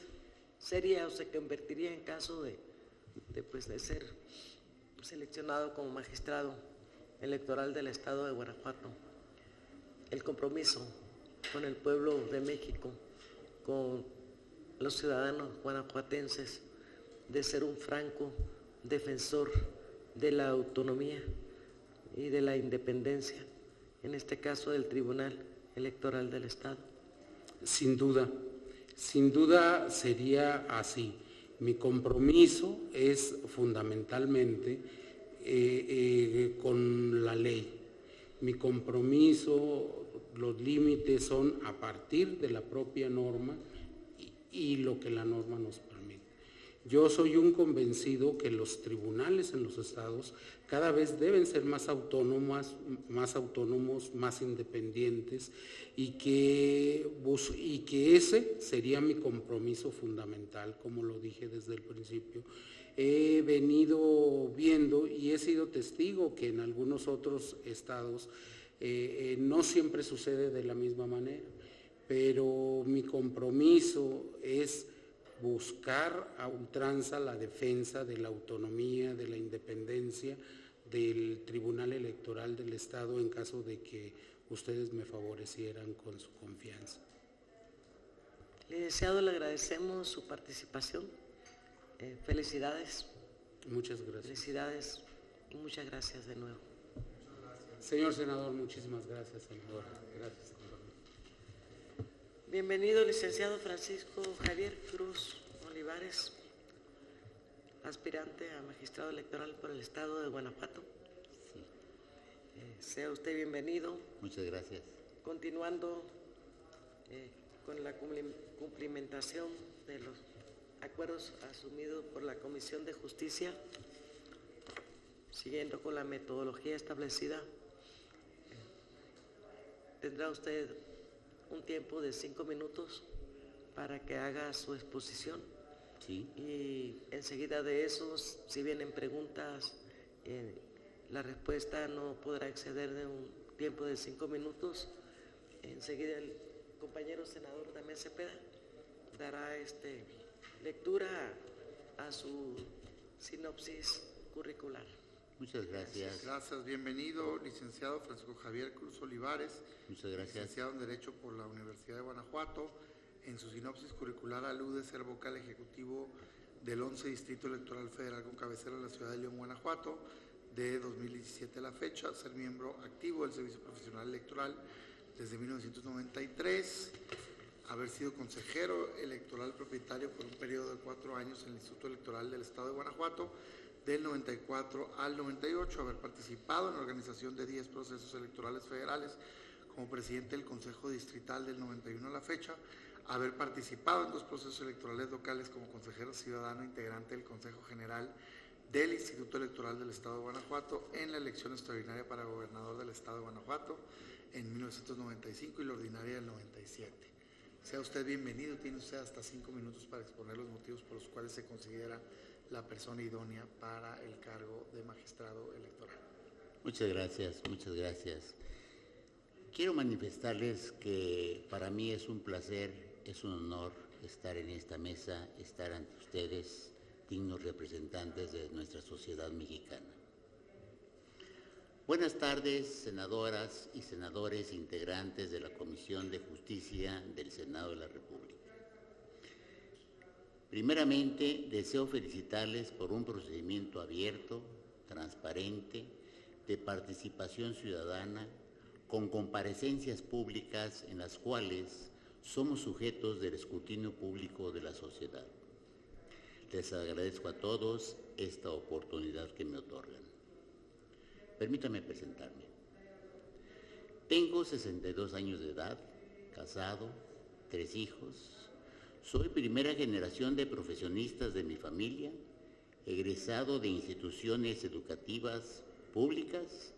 seria o se convertiría en caso de ser seleccionado como magistrado electoral del Estado de Guanajuato? El compromiso con el pueblo de México, con los ciudadanos guanajuatenses, de ser un franco defensor de la autonomía y de la independencia, en este caso del Tribunal Electoral del Estado. Sin duda sería así. Mi compromiso es fundamentalmente con la ley. Mi compromiso, los límites son a partir de la propia norma y lo que la norma nos permite. Yo soy un convencido que los tribunales en los estados cada vez deben ser más autónomos, más independientes y que ese sería mi compromiso fundamental, como lo dije desde el principio. He venido viendo y he sido testigo que en algunos otros estados no siempre sucede de la misma manera, pero mi compromiso es buscar a ultranza la defensa de la autonomía, de la independencia del Tribunal Electoral del Estado en caso de que ustedes me favorecieran con su confianza. Licenciado, le agradecemos su participación. Felicidades. Muchas gracias. Felicidades y muchas gracias de nuevo. Señor senador, muchísimas gracias, senadora. Gracias, senador. Bienvenido, licenciado Francisco Javier Cruz Olivares, aspirante a magistrado electoral por el Estado de Guanajuato. Sí. Sea usted bienvenido. Muchas gracias. Continuando con la cumplimentación de los acuerdos asumidos por la Comisión de Justicia, siguiendo con la metodología establecida, tendrá usted un tiempo de 5 minutos para que haga su exposición. Sí. Y enseguida de eso, si vienen preguntas, la respuesta no podrá exceder de un tiempo de 5 minutos. Enseguida el compañero senador Damián Cepeda dará lectura a su sinopsis curricular. Muchas gracias. Gracias, bienvenido, licenciado Francisco Javier Cruz Olivares. Muchas gracias. Licenciado en Derecho por la Universidad de Guanajuato. En su sinopsis curricular alude ser vocal ejecutivo del 11 Distrito Electoral Federal con cabecera en la ciudad de León, Guanajuato, de 2017 a la fecha, ser miembro activo del Servicio Profesional Electoral desde 1993, haber sido consejero electoral propietario por un periodo de 4 años en el Instituto Electoral del Estado de Guanajuato, del 94 al 98, haber participado en la organización de 10 procesos electorales federales como presidente del Consejo Distrital del 91 a la fecha, haber participado en 2 procesos electorales locales como consejero ciudadano integrante del Consejo General del Instituto Electoral del Estado de Guanajuato en la elección extraordinaria para gobernador del Estado de Guanajuato en 1995 y la ordinaria del 97. Sea usted bienvenido, tiene usted hasta 5 minutos para exponer los motivos por los cuales se considera la persona idónea para el cargo de magistrado electoral. Muchas gracias, muchas gracias. Quiero manifestarles que para mí es un placer, es un honor estar en esta mesa, estar ante ustedes, dignos representantes de nuestra sociedad mexicana. Buenas tardes, senadoras y senadores integrantes de la Comisión de Justicia del Senado de la República. Primeramente, deseo felicitarles por un procedimiento abierto, transparente, de participación ciudadana, con comparecencias públicas en las cuales somos sujetos del escrutinio público de la sociedad. Les agradezco a todos esta oportunidad que me otorgan. Permítame presentarme. Tengo 62 años de edad, casado, 3 hijos. Soy primera generación de profesionistas de mi familia, egresado de instituciones educativas públicas,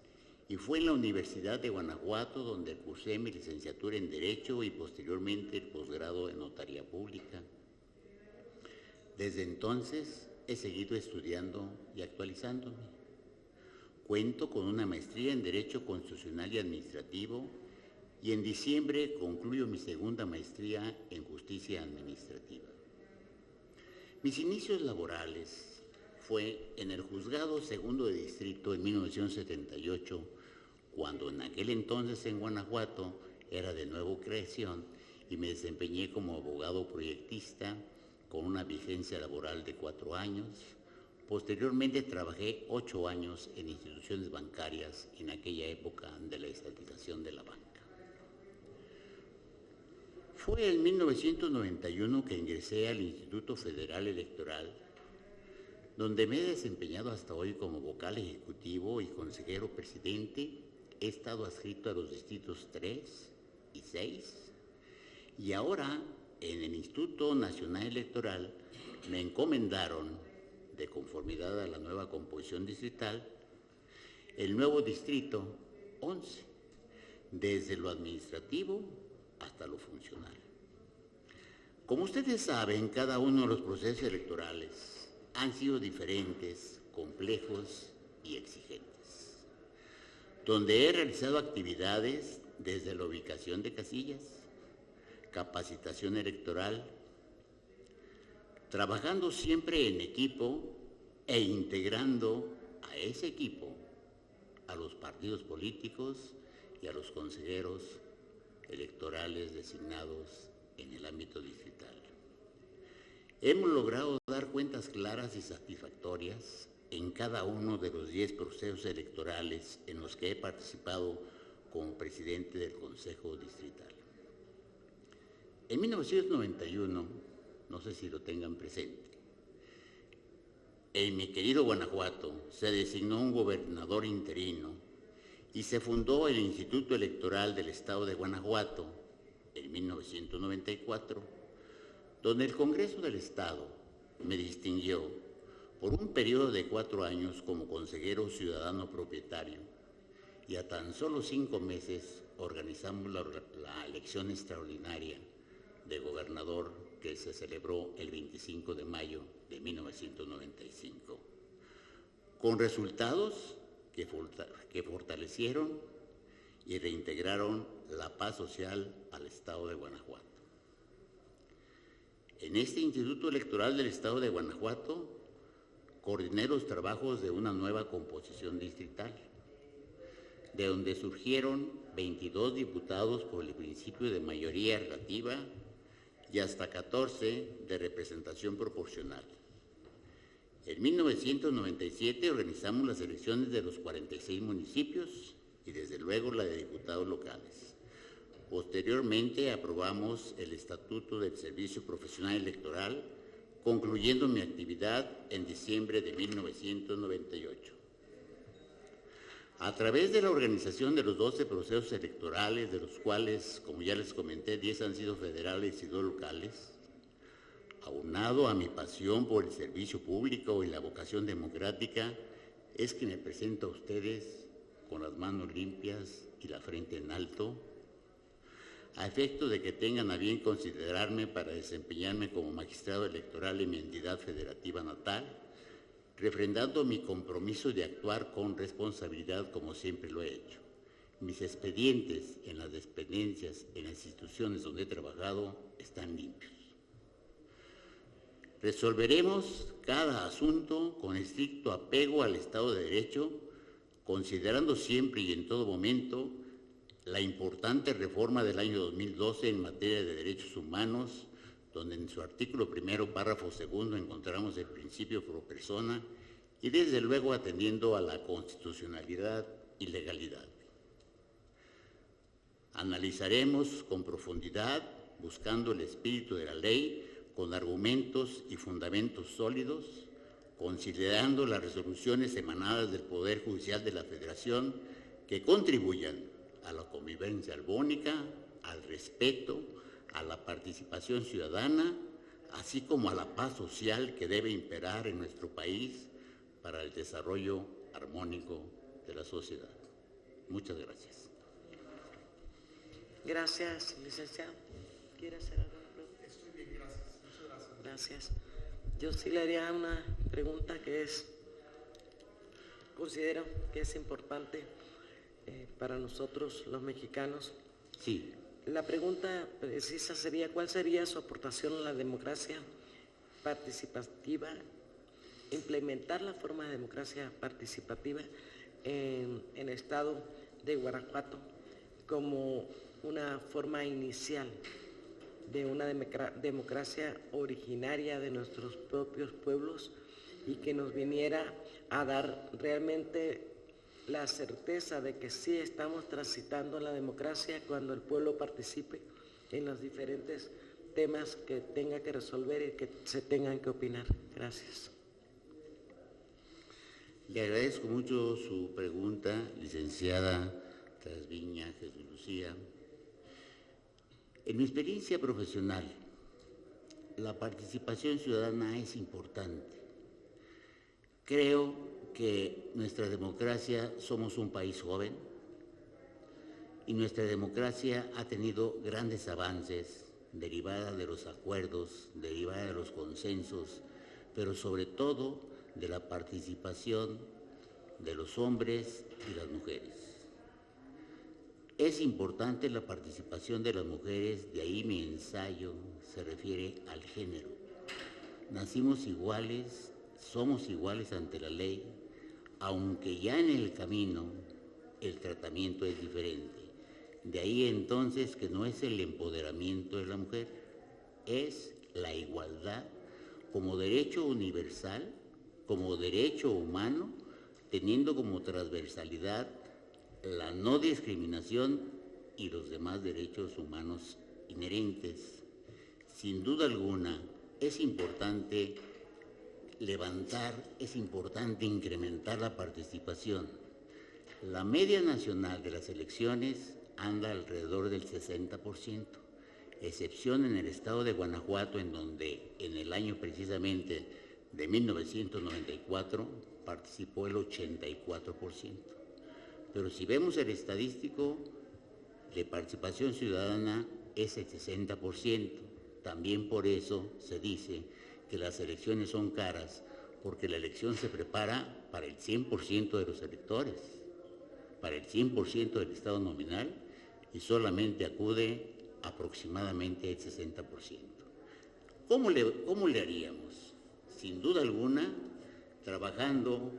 y fue en la Universidad de Guanajuato donde cursé mi licenciatura en Derecho y posteriormente el posgrado en Notaría Pública. Desde entonces he seguido estudiando y actualizándome. Cuento con una maestría en Derecho Constitucional y Administrativo y en diciembre concluyo mi segunda maestría en Justicia Administrativa. Mis inicios laborales fue en el Juzgado Segundo de Distrito en 1978, cuando en aquel entonces en Guanajuato era de nuevo creación y me desempeñé como abogado proyectista con una vigencia laboral de 4 años. Posteriormente trabajé 8 años en instituciones bancarias en aquella época de la estatización de la banca. Fue en 1991 que ingresé al Instituto Federal Electoral, donde me he desempeñado hasta hoy como vocal ejecutivo y consejero presidente. He estado adscrito a los distritos 3 y 6 y ahora en el Instituto Nacional Electoral me encomendaron, de conformidad a la nueva composición distrital, el nuevo distrito 11, desde lo administrativo hasta lo funcional. Como ustedes saben, cada uno de los procesos electorales han sido diferentes, complejos y exigentes, donde he realizado actividades desde la ubicación de casillas, capacitación electoral, trabajando siempre en equipo e integrando a ese equipo a los partidos políticos y a los consejeros electorales designados en el ámbito distrital. Hemos logrado dar cuentas claras y satisfactorias en cada uno de los 10 procesos electorales en los que he participado como presidente del Consejo Distrital. En 1991, no sé si lo tengan presente, en mi querido Guanajuato se designó un gobernador interino y se fundó el Instituto Electoral del Estado de Guanajuato en 1994, donde el Congreso del Estado me distinguió por un periodo de 4 años como consejero ciudadano propietario, y a tan solo 5 meses organizamos la elección extraordinaria de gobernador que se celebró el 25 de mayo de 1995, con resultados que fortalecieron y reintegraron la paz social al Estado de Guanajuato. En este Instituto Electoral del Estado de Guanajuato coordiné los trabajos de una nueva composición distrital, de donde surgieron 22 diputados por el principio de mayoría relativa y hasta 14 de representación proporcional. En 1997 organizamos las elecciones de los 46 municipios y desde luego la de diputados locales. Posteriormente aprobamos el Estatuto del Servicio Profesional Electoral, concluyendo mi actividad en diciembre de 1998. A través de la organización de los 12 procesos electorales, de los cuales, como ya les comenté, 10 han sido federales y 2 locales, aunado a mi pasión por el servicio público y la vocación democrática, es que me presento a ustedes con las manos limpias y la frente en alto, a efecto de que tengan a bien considerarme para desempeñarme como magistrado electoral en mi entidad federativa natal, refrendando mi compromiso de actuar con responsabilidad como siempre lo he hecho. Mis expedientes en las dependencias, en las instituciones donde he trabajado, están limpios. Resolveremos cada asunto con estricto apego al Estado de Derecho, considerando siempre y en todo momento la importante reforma del año 2012 en materia de derechos humanos, donde en su artículo primero, párrafo segundo, encontramos el principio pro persona y desde luego atendiendo a la constitucionalidad y legalidad. Analizaremos con profundidad, buscando el espíritu de la ley, con argumentos y fundamentos sólidos, considerando las resoluciones emanadas del Poder Judicial de la Federación que contribuyan a la convivencia armónica, al respeto, a la participación ciudadana, así como a la paz social que debe imperar en nuestro país para el desarrollo armónico de la sociedad. Muchas gracias. Gracias, licenciado. ¿Quiere hacer alguna pregunta? Estoy bien, gracias. Muchas gracias. Gracias. Yo sí le haría una pregunta que considero que es importante para nosotros los mexicanos. Sí. La pregunta precisa sería, ¿cuál sería su aportación a la democracia participativa, implementar la forma de democracia participativa en el estado de Guanajuato como una forma inicial de una democracia originaria de nuestros propios pueblos y que nos viniera a dar realmente la certeza de que sí estamos transitando la democracia cuando el pueblo participe en los diferentes temas que tenga que resolver y que se tengan que opinar? Gracias. Le agradezco mucho su pregunta, licenciada Trasviña Jesús Lucía. En mi experiencia profesional, la participación ciudadana es importante. Creo que nuestra democracia, somos un país joven y nuestra democracia ha tenido grandes avances derivada de los acuerdos, derivada de los consensos, pero sobre todo de la participación de los hombres y las mujeres. Es importante la participación de las mujeres, de ahí mi ensayo se refiere al género. Nacimos iguales, somos iguales ante la ley, aunque ya en el camino el tratamiento es diferente. De ahí entonces que no es el empoderamiento de la mujer, es la igualdad como derecho universal, como derecho humano, teniendo como transversalidad la no discriminación y los demás derechos humanos inherentes. Sin duda alguna, es importante levantar, es importante incrementar la participación. La media nacional de las elecciones anda alrededor del 60%, excepción en el estado de Guanajuato, en donde en el año precisamente de 1994 participó el 84%. Pero si vemos el estadístico de participación ciudadana es el 60%. También por eso se dice que las elecciones son caras, porque la elección se prepara para el 100% de los electores, para el 100% del estado nominal, y solamente acude aproximadamente el 60%. ¿Cómo le haríamos? Sin duda alguna, trabajando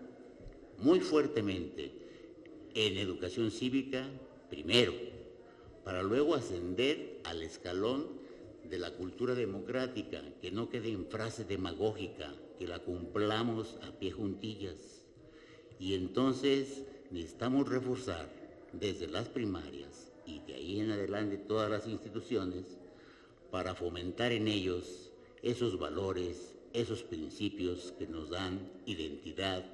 muy fuertemente en educación cívica, primero, para luego ascender al escalón de la cultura democrática, que no quede en frase demagógica, que la cumplamos a pie juntillas. Y entonces necesitamos reforzar desde las primarias y de ahí en adelante todas las instituciones para fomentar en ellos esos valores, esos principios que nos dan identidad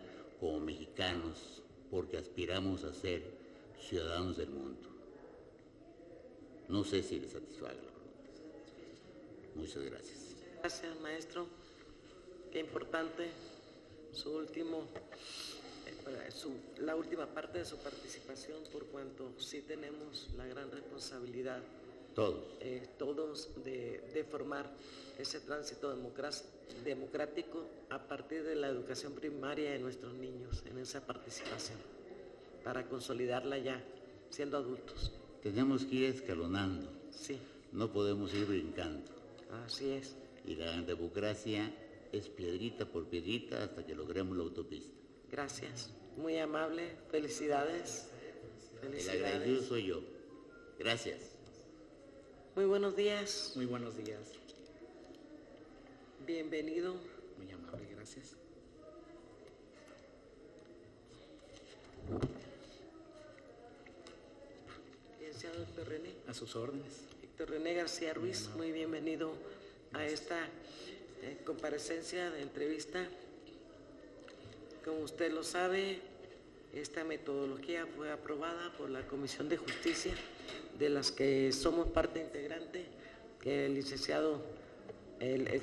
como mexicanos, porque aspiramos a ser ciudadanos del mundo. No sé si les satisfaga la pregunta. Muchas gracias. Gracias, maestro. Qué importante la última parte de su participación, por cuanto sí tenemos la gran responsabilidad todos de formar ese tránsito democrático a partir de la educación primaria de nuestros niños, en esa participación, para consolidarla ya siendo adultos. Tenemos que ir escalonando, sí. No podemos ir brincando. Así es. Y la democracia es piedrita por piedrita hasta que logremos la autopista. Gracias, muy amable, felicidades. El agradecido soy yo. Gracias. Muy buenos días. Muy buenos días. Bienvenido. Muy amable, gracias. Licenciado Héctor René. A sus órdenes. Héctor René García Ruiz, muy bienvenido a esta comparecencia de entrevista. Como usted lo sabe, esta metodología fue aprobada por la Comisión de Justicia, de las que somos parte integrante, que el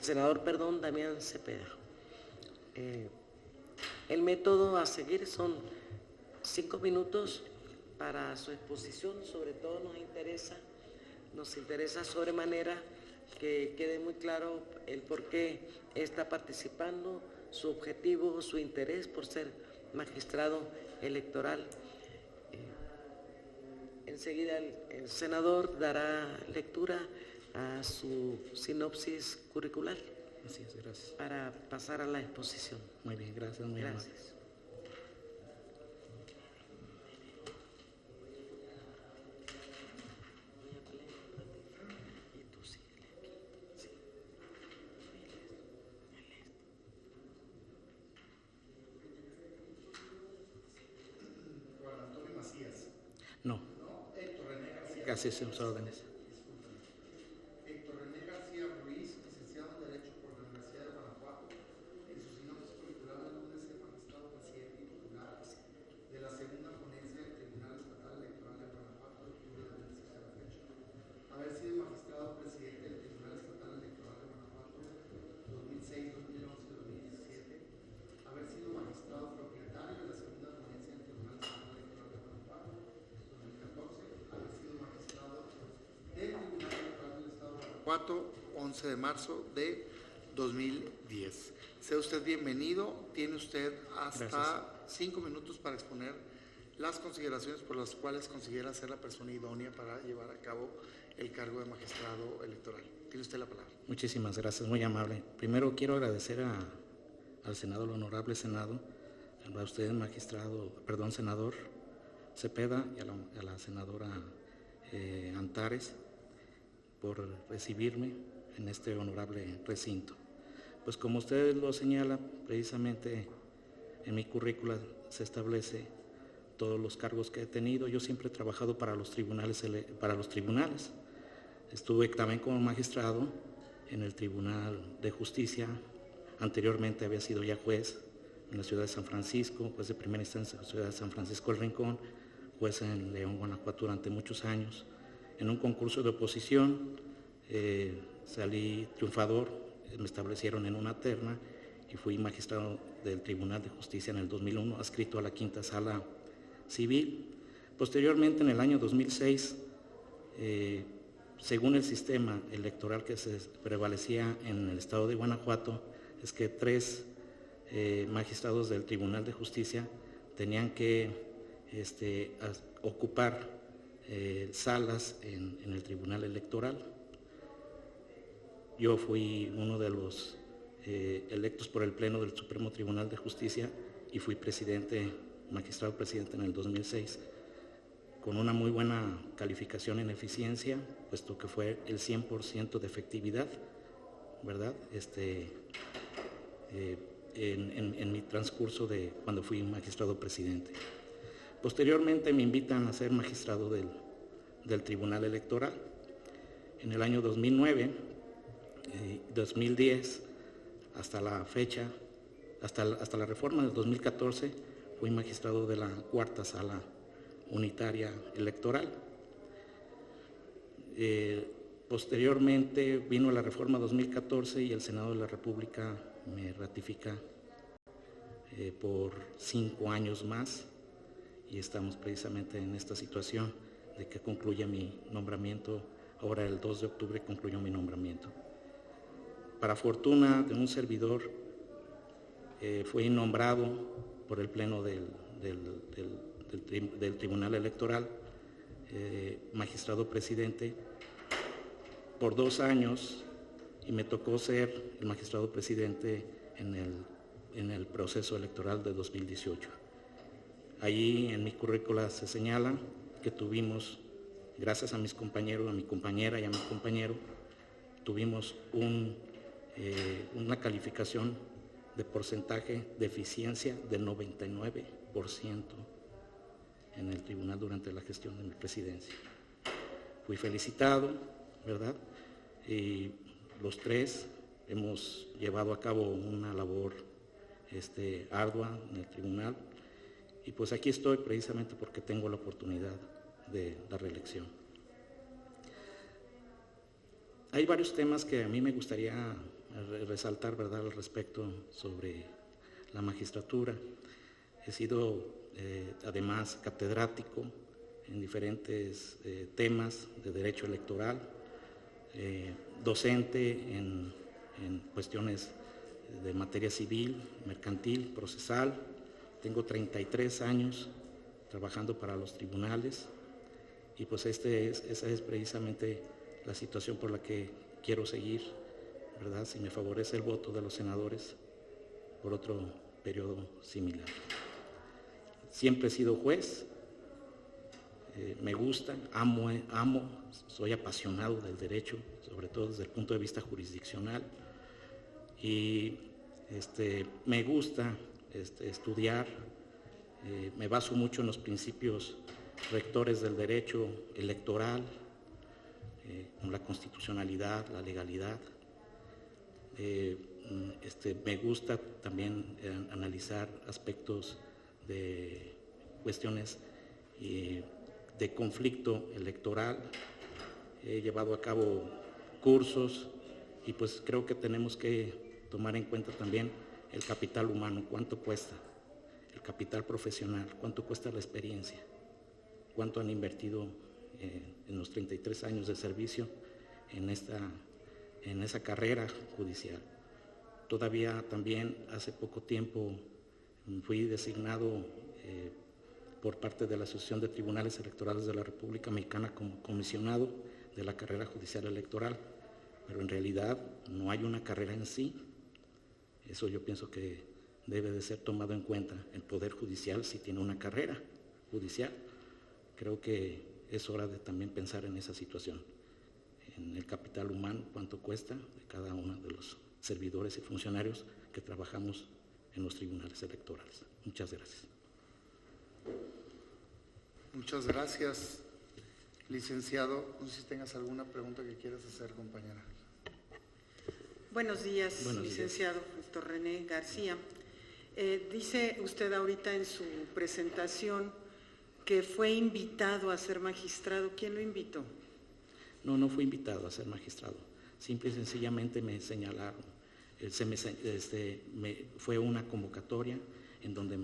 senador Damián Cepeda. El método a seguir son 5 minutos para su exposición. Sobre todo nos interesa sobremanera que quede muy claro el por qué está participando, su objetivo, su interés por ser magistrado electoral. Enseguida el senador dará lectura a su sinopsis curricular. Así es, gracias. Para pasar a la exposición. Muy bien, gracias, muy amable. Gracias. No. Gracias, a sus órdenes. Héctor René García Ruiz, licenciado en Derecho por la Universidad de Guanajuato, en su sinopsis curricular alude ser magistrado presidente y titular de la segunda ponencia del Tribunal Estatal Electoral de Guanajuato de octubre de 2006 a la fecha. Haber sido magistrado presidente del Tribunal Estatal Electoral de Guanajuato 2006, 2011 y 2017. Haber sido magistrado propietario de la segunda ponencia del Tribunal Estatal Electoral de Guanajuato 2014. Haber sido magistrado del Tribunal Electoral del Estado de Guanajuato 11 de marzo de 2010. Sea usted bienvenido. Tiene usted hasta 5 minutos para exponer las consideraciones por las cuales considera ser la persona idónea para llevar a cabo el cargo de magistrado electoral. Tiene usted la palabra. Muchísimas gracias, muy amable. Primero quiero agradecer al Senado, al honorable Senado, a usted, senador Cepeda, y a la senadora Antares, por recibirme en este honorable recinto. Pues como usted lo señala, precisamente en mi currícula se establece todos los cargos que he tenido. Yo siempre he trabajado para los tribunales. Estuve también como magistrado en el Tribunal de Justicia. Anteriormente había sido ya juez en la ciudad de San Francisco, juez de primera instancia en la ciudad de San Francisco del Rincón, juez en León, Guanajuato durante muchos años. En un concurso de oposición salí triunfador, me establecieron en una terna y fui magistrado del Tribunal de Justicia en el 2001, adscrito a la Quinta Sala Civil. Posteriormente, en el año 2006, según el sistema electoral que se prevalecía en el estado de Guanajuato, es que 3 magistrados del Tribunal de Justicia tenían que ocupar salas en el Tribunal Electoral. Yo fui uno de los electos por el Pleno del Supremo Tribunal de Justicia y fui magistrado presidente en el 2006, con una muy buena calificación en eficiencia, puesto que fue el 100% de efectividad, ¿verdad? En mi transcurso de cuando fui magistrado presidente. Posteriormente me invitan a ser magistrado del Tribunal Electoral. En el año 2009, 2010, hasta la fecha, hasta la reforma del 2014, fui magistrado de la Cuarta Sala Unitaria Electoral. Posteriormente vino la reforma 2014 y el Senado de la República me ratifica por 5 años más, y estamos precisamente en esta situación de que concluya mi nombramiento. Ahora el 2 de octubre concluyó mi nombramiento. Para fortuna de un servidor, fui nombrado por el Pleno del Tribunal Electoral, magistrado presidente, por 2 años y me tocó ser el magistrado presidente en el proceso electoral de 2018. Allí en mi currícula se señala que tuvimos, gracias a mis compañeros, a mi compañera y a mi compañero, tuvimos una calificación de porcentaje de eficiencia del 99% en el tribunal durante la gestión de mi presidencia. Fui felicitado, ¿verdad? Y los tres hemos llevado a cabo una labor ardua en el tribunal, y pues aquí estoy precisamente porque tengo la oportunidad de la reelección. Hay varios temas que a mí me gustaría resaltar, ¿verdad?, al respecto sobre la magistratura. He sido además catedrático en diferentes temas de derecho electoral, docente en cuestiones de materia civil, mercantil, procesal. Tengo 33 años trabajando para los tribunales, y pues esa es precisamente la situación por la que quiero seguir, ¿verdad?, si me favorece el voto de los senadores por otro periodo similar. Siempre he sido juez, me gusta, amo, soy apasionado del derecho, sobre todo desde el punto de vista jurisdiccional, y me gusta estudiar, me baso mucho en los principios rectores del derecho electoral, con la constitucionalidad, la legalidad. Me gusta también analizar aspectos de cuestiones de conflicto electoral. He llevado a cabo cursos, y pues creo que tenemos que tomar en cuenta también el capital humano, cuánto cuesta, el capital profesional, cuánto cuesta la experiencia, cuánto han invertido en los 33 años de servicio en esa carrera judicial. Todavía también hace poco tiempo fui designado por parte de la Asociación de Tribunales Electorales de la República Mexicana como comisionado de la carrera judicial electoral, pero en realidad no hay una carrera en sí. Eso yo pienso que debe de ser tomado en cuenta. El Poder Judicial sí tiene una carrera judicial. Creo que es hora de también pensar en esa situación, en el capital humano, cuánto cuesta de cada uno de los servidores y funcionarios que trabajamos en los tribunales electorales. Muchas gracias. Muchas gracias, licenciado. No sé si tengas alguna pregunta que quieras hacer, compañera. Buenos días, licenciado Héctor René García. Dice usted ahorita en su presentación que fue invitado a ser magistrado. ¿Quién lo invitó? No fui invitado a ser magistrado. Simple y sencillamente me señalaron. Fue una convocatoria en donde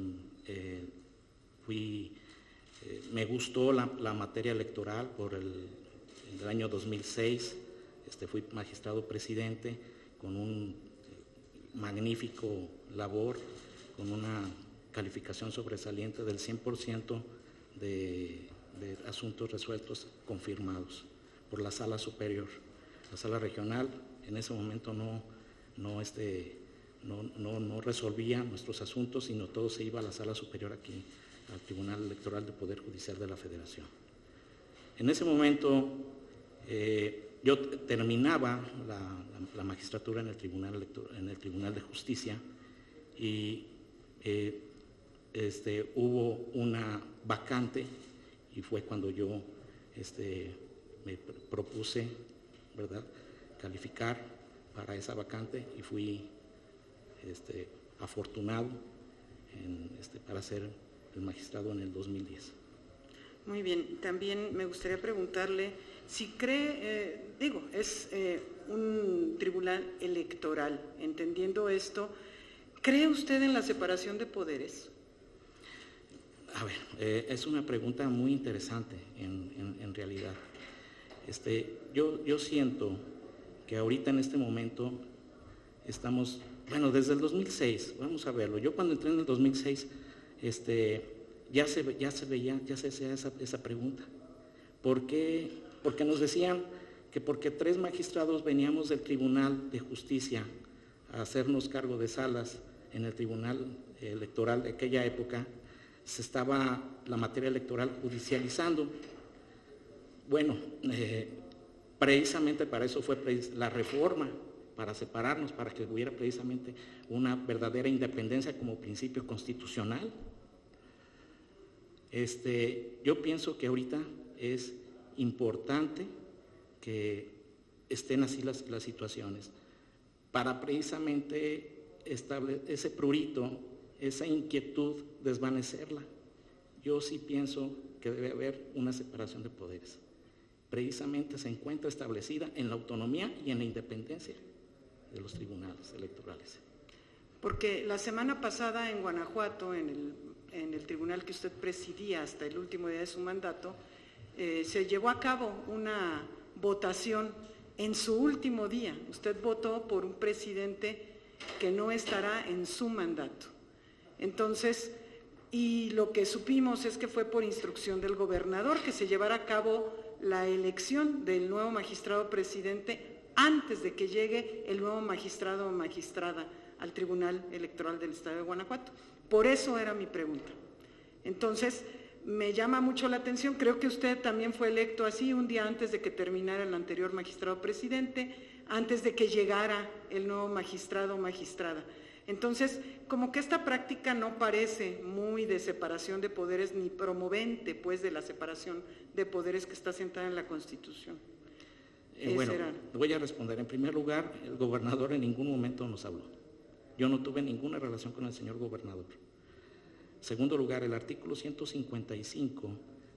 me gustó la materia electoral por el año 2006. Fui magistrado presidente con un magnífico labor, con una calificación sobresaliente del 100% de asuntos resueltos confirmados por la sala superior. La sala regional en ese momento no resolvía nuestros asuntos, sino todo se iba a la sala superior aquí, al Tribunal Electoral del Poder Judicial de la Federación. En ese momento yo terminaba la magistratura en el Tribunal de Justicia, y hubo una vacante, y fue cuando yo me propuse, ¿verdad?, calificar para esa vacante, y fui afortunado para ser el magistrado en el 2010. Muy bien, también me gustaría preguntarle si cree, es un tribunal electoral, entendiendo esto, ¿cree usted en la separación de poderes? A ver, es una pregunta muy interesante en realidad. Yo siento que ahorita en este momento estamos, desde el 2006, vamos a verlo. Yo cuando entré en el 2006, ya se hacía esa pregunta. ¿Por qué? Porque nos decían que porque 3 magistrados veníamos del Tribunal de Justicia a hacernos cargo de salas en el Tribunal Electoral de aquella época, se estaba la materia electoral judicializando. Bueno, precisamente para eso fue la reforma, para separarnos, para que hubiera precisamente una verdadera independencia como principio constitucional. Yo pienso que ahorita es importante que estén así las situaciones, para precisamente ese prurito, esa inquietud, desvanecerla. Yo sí pienso que debe haber una separación de poderes. Precisamente se encuentra establecida en la autonomía y en la independencia de los tribunales electorales. Porque la semana pasada en Guanajuato, en el tribunal que usted presidía hasta el último día de su mandato, se llevó a cabo una votación en su último día. Usted votó por un presidente que no estará en su mandato. Entonces, y lo que supimos es que fue por instrucción del gobernador que se llevara a cabo la elección del nuevo magistrado presidente antes de que llegue el nuevo magistrado o magistrada al Tribunal Electoral del Estado de Guanajuato. Por eso era mi pregunta. Entonces, me llama mucho la atención, creo que usted también fue electo así un día antes de que terminara el anterior magistrado presidente, antes de que llegara el nuevo magistrado o magistrada. Entonces, como que esta práctica no parece muy de separación de poderes ni promovente, pues, de la separación de poderes que está sentada en la Constitución. Bueno, voy a responder. En primer lugar, el gobernador en ningún momento nos habló. Yo no tuve ninguna relación con el señor gobernador. Segundo lugar, el artículo 155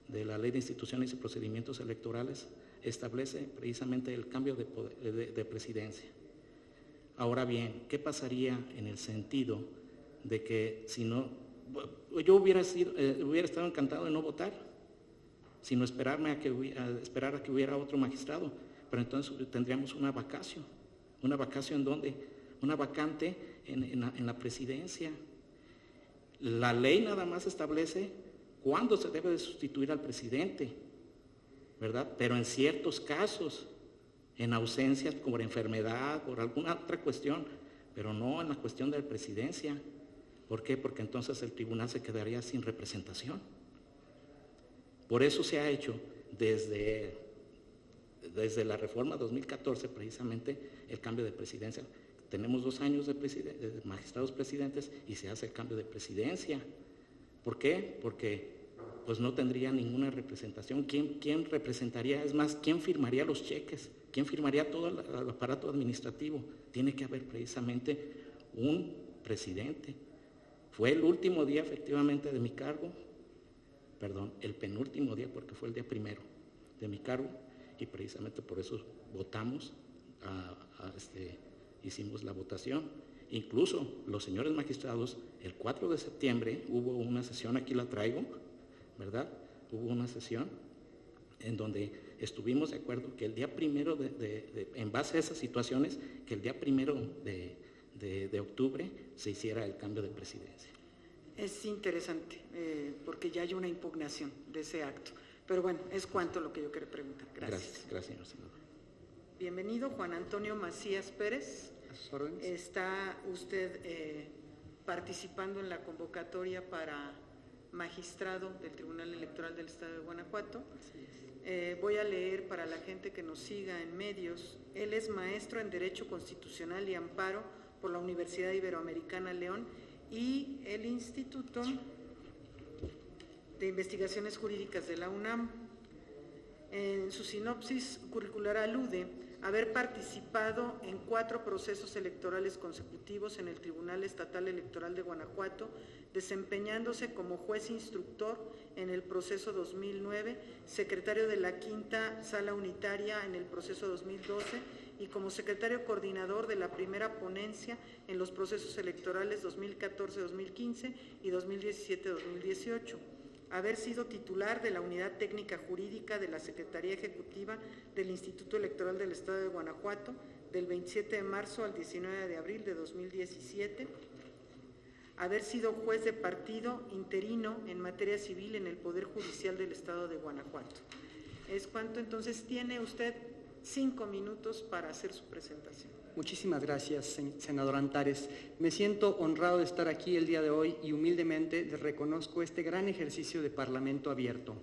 de la Ley de Instituciones y Procedimientos Electorales establece precisamente el cambio de presidencia. Ahora bien, ¿qué pasaría en el sentido de que si no, yo hubiera estado encantado de no votar, sino esperar a que hubiera otro magistrado, pero entonces tendríamos una vacación ¿en dónde? Una vacante en la presidencia. La ley nada más establece cuándo se debe de sustituir al presidente, ¿verdad? Pero en ciertos casos, en ausencias por enfermedad, por alguna otra cuestión, pero no en la cuestión de la presidencia. ¿Por qué? Porque entonces el tribunal se quedaría sin representación. Por eso se ha hecho desde la reforma 2014 precisamente el cambio de presidencia. Tenemos 2 años de magistrados presidentes y se hace el cambio de presidencia. ¿Por qué? Porque pues no tendría ninguna representación. ¿Quién representaría? Es más, ¿quién firmaría los cheques? ¿Quién firmaría todo el aparato administrativo? Tiene que haber precisamente un presidente. Fue el último día efectivamente de mi cargo, el penúltimo día porque fue el día primero de mi cargo y precisamente por eso votamos, hicimos la votación. Incluso los señores magistrados, el 4 de septiembre hubo una sesión, aquí la traigo, ¿verdad? Hubo una sesión en donde estuvimos de acuerdo que el día primero, en base a esas situaciones, que el día 1 de octubre se hiciera el cambio de presidencia. Es interesante, porque ya hay una impugnación de ese acto. Pero bueno, es cuanto lo que yo quería preguntar. Gracias. Gracias, señor senador. Bienvenido, Juan Antonio Macías Pérez. A sus órdenes. Está usted participando en la convocatoria para magistrado del Tribunal Electoral del Estado de Guanajuato. Voy a leer para la gente que nos siga en medios. Él es maestro en Derecho Constitucional y Amparo por la Universidad Iberoamericana León y el Instituto de Investigaciones Jurídicas de la UNAM. En su sinopsis curricular alude haber participado en 4 procesos electorales consecutivos en el Tribunal Estatal Electoral de Guanajuato, desempeñándose como juez instructor en el proceso 2009, secretario de la 5ª Sala Unitaria en el proceso 2012 y como secretario coordinador de la primera ponencia en los procesos electorales 2014-2015 y 2017-2018. Haber sido titular de la Unidad Técnica Jurídica de la Secretaría Ejecutiva del Instituto Electoral del Estado de Guanajuato del 27 de marzo al 19 de abril de 2017. Haber sido juez de partido interino en materia civil en el Poder Judicial del Estado de Guanajuato. Es cuanto. Entonces, ¿tiene usted 5 minutos para hacer su presentación. Muchísimas gracias, senador Antares. Me siento honrado de estar aquí el día de hoy y humildemente les reconozco este gran ejercicio de Parlamento abierto.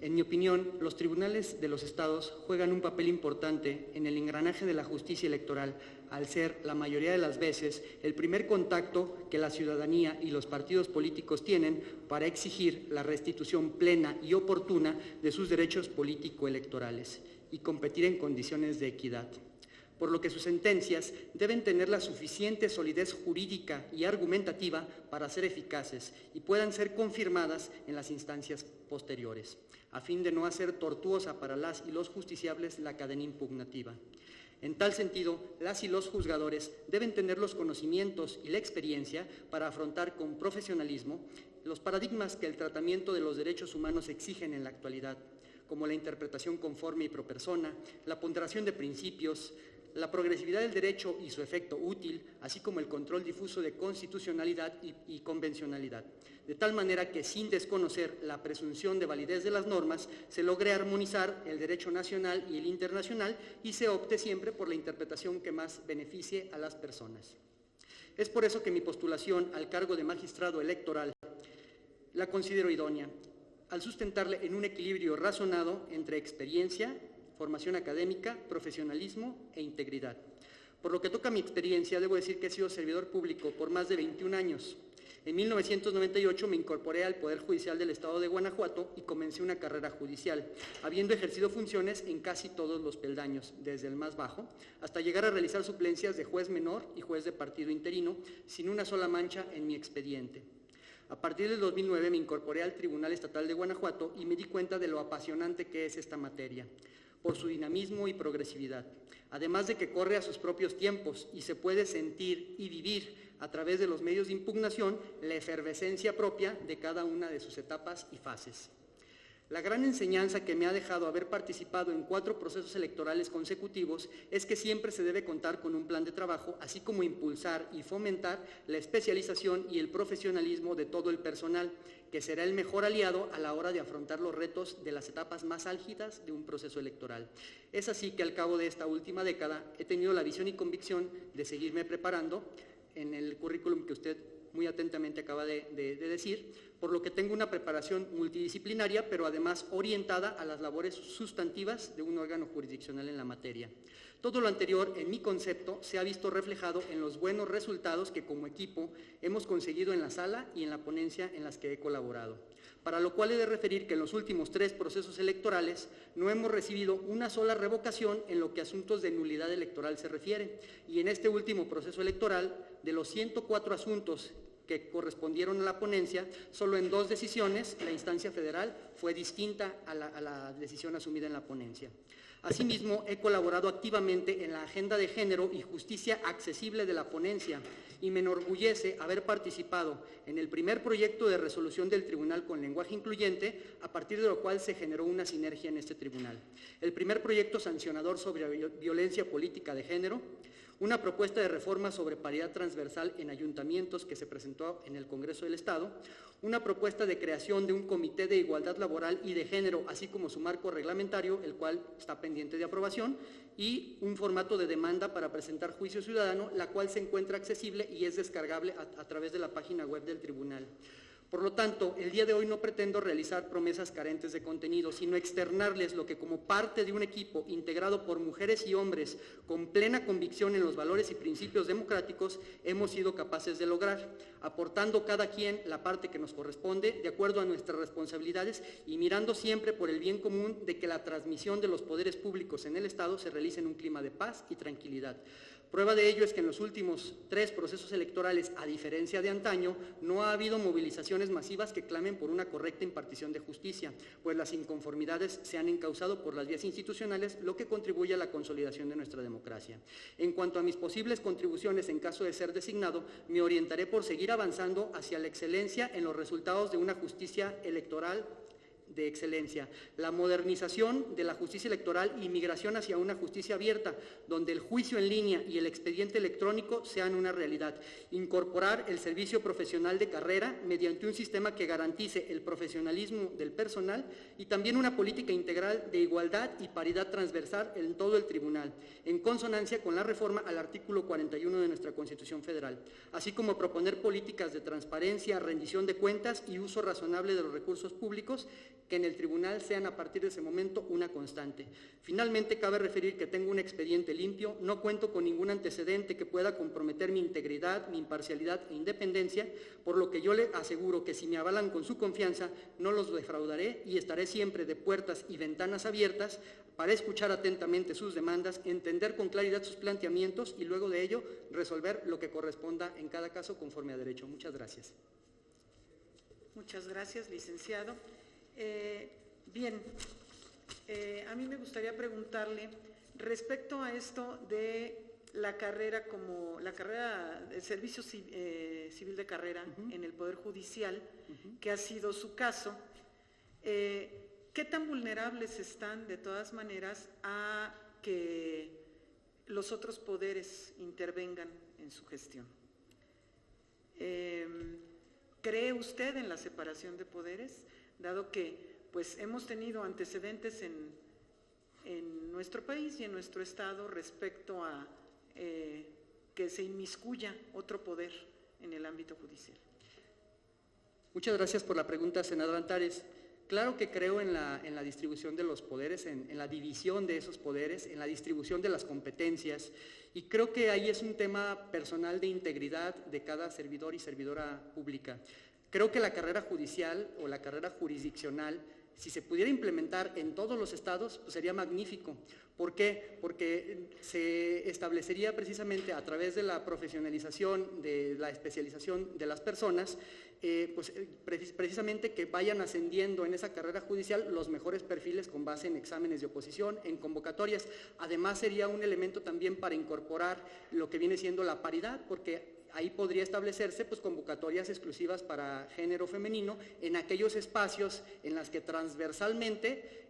En mi opinión, los tribunales de los estados juegan un papel importante en el engranaje de la justicia electoral, al ser, la mayoría de las veces, el primer contacto que la ciudadanía y los partidos políticos tienen para exigir la restitución plena y oportuna de sus derechos político-electorales y competir en condiciones de equidad. Por lo que sus sentencias deben tener la suficiente solidez jurídica y argumentativa para ser eficaces y puedan ser confirmadas en las instancias posteriores, a fin de no hacer tortuosa para las y los justiciables la cadena impugnativa. En tal sentido, las y los juzgadores deben tener los conocimientos y la experiencia para afrontar con profesionalismo los paradigmas que el tratamiento de los derechos humanos exigen en la actualidad, como la interpretación conforme y pro persona, la ponderación de principios, la progresividad del derecho y su efecto útil, así como el control difuso de constitucionalidad y convencionalidad, de tal manera que sin desconocer la presunción de validez de las normas, se logre armonizar el derecho nacional y el internacional y se opte siempre por la interpretación que más beneficie a las personas. Es por eso que mi postulación al cargo de magistrado electoral la considero idónea, al sustentarle en un equilibrio razonado entre experiencia, formación académica, profesionalismo e integridad. Por lo que toca a mi experiencia, debo decir que he sido servidor público por más de 21 años. En 1998 me incorporé al Poder Judicial del Estado de Guanajuato y comencé una carrera judicial, habiendo ejercido funciones en casi todos los peldaños, desde el más bajo, hasta llegar a realizar suplencias de juez menor y juez de partido interino, sin una sola mancha en mi expediente. A partir del 2009 me incorporé al Tribunal Estatal de Guanajuato y me di cuenta de lo apasionante que es esta materia, por su dinamismo y progresividad, además de que corre a sus propios tiempos y se puede sentir y vivir a través de los medios de impugnación la efervescencia propia de cada una de sus etapas y fases. La gran enseñanza que me ha dejado haber participado en 4 procesos electorales consecutivos es que siempre se debe contar con un plan de trabajo, así como impulsar y fomentar la especialización y el profesionalismo de todo el personal, que será el mejor aliado a la hora de afrontar los retos de las etapas más álgidas de un proceso electoral. Es así que al cabo de esta última década he tenido la visión y convicción de seguirme preparando en el currículum que usted muy atentamente acaba de decir, por lo que tengo una preparación multidisciplinaria, pero además orientada a las labores sustantivas de un órgano jurisdiccional en la materia. Todo lo anterior, en mi concepto, se ha visto reflejado en los buenos resultados que como equipo hemos conseguido en la sala y en la ponencia en las que he colaborado. Para lo cual he de referir que en los últimos 3 procesos electorales no hemos recibido una sola revocación en lo que a asuntos de nulidad electoral se refiere, y en este último proceso electoral, de los 104 asuntos que correspondieron a la ponencia, solo en 2 decisiones la instancia federal fue distinta a la decisión asumida en la ponencia. Asimismo, he colaborado activamente en la agenda de género y justicia accesible de la ponencia y me enorgullece haber participado en el primer proyecto de resolución del tribunal con lenguaje incluyente, a partir de lo cual se generó una sinergia en este tribunal. El primer proyecto sancionador sobre violencia política de género, una propuesta de reforma sobre paridad transversal en ayuntamientos que se presentó en el Congreso del Estado, una propuesta de creación de un comité de igualdad laboral y de género, así como su marco reglamentario, el cual está pendiente de aprobación, y un formato de demanda para presentar juicio ciudadano, la cual se encuentra accesible y es descargable a través de la página web del tribunal. Por lo tanto, el día de hoy no pretendo realizar promesas carentes de contenido, sino externarles lo que como parte de un equipo integrado por mujeres y hombres con plena convicción en los valores y principios democráticos hemos sido capaces de lograr, aportando cada quien la parte que nos corresponde de acuerdo a nuestras responsabilidades y mirando siempre por el bien común de que la transmisión de los poderes públicos en el Estado se realice en un clima de paz y tranquilidad. Prueba de ello es que en los últimos 3 procesos electorales, a diferencia de antaño, no ha habido movilizaciones masivas que clamen por una correcta impartición de justicia, pues las inconformidades se han encauzado por las vías institucionales, lo que contribuye a la consolidación de nuestra democracia. En cuanto a mis posibles contribuciones en caso de ser designado, me orientaré por seguir avanzando hacia la excelencia en los resultados de una justicia electoral de excelencia, la modernización de la justicia electoral y migración hacia una justicia abierta, donde el juicio en línea y el expediente electrónico sean una realidad, incorporar el servicio profesional de carrera mediante un sistema que garantice el profesionalismo del personal y también una política integral de igualdad y paridad transversal en todo el tribunal, en consonancia con la reforma al artículo 41 de nuestra Constitución Federal, así como proponer políticas de transparencia, rendición de cuentas y uso razonable de los recursos públicos que en el tribunal sean a partir de ese momento una constante. Finalmente, cabe referir que tengo un expediente limpio, no cuento con ningún antecedente que pueda comprometer mi integridad, mi imparcialidad e independencia, por lo que yo le aseguro que si me avalan con su confianza, no los defraudaré y estaré siempre de puertas y ventanas abiertas para escuchar atentamente sus demandas, entender con claridad sus planteamientos y luego de ello resolver lo que corresponda en cada caso conforme a derecho. Muchas gracias. Muchas gracias, licenciado. A mí me gustaría preguntarle respecto a esto de la carrera del servicio civil de carrera en el Poder Judicial, que ha sido su caso. ¿Qué tan vulnerables están, de todas maneras, a que los otros poderes intervengan en su gestión? ¿Cree usted en la separación de poderes, dado que pues, hemos tenido antecedentes en nuestro país y en nuestro estado respecto a que se inmiscuya otro poder en el ámbito judicial? Muchas gracias por la pregunta, senador Antares. Claro que creo en la distribución de los poderes, en la división de esos poderes, en la distribución de las competencias, y creo que ahí es un tema personal de integridad de cada servidor y servidora pública. Creo que la carrera judicial o la carrera jurisdiccional, si se pudiera implementar en todos los estados, pues sería magnífico. ¿Por qué? Porque se establecería precisamente a través de la profesionalización, de la especialización de las personas, precisamente que vayan ascendiendo en esa carrera judicial los mejores perfiles con base en exámenes de oposición, en convocatorias. Además sería un elemento también para incorporar lo que viene siendo la paridad, porque ahí podría establecerse pues, convocatorias exclusivas para género femenino en aquellos espacios en las que transversalmente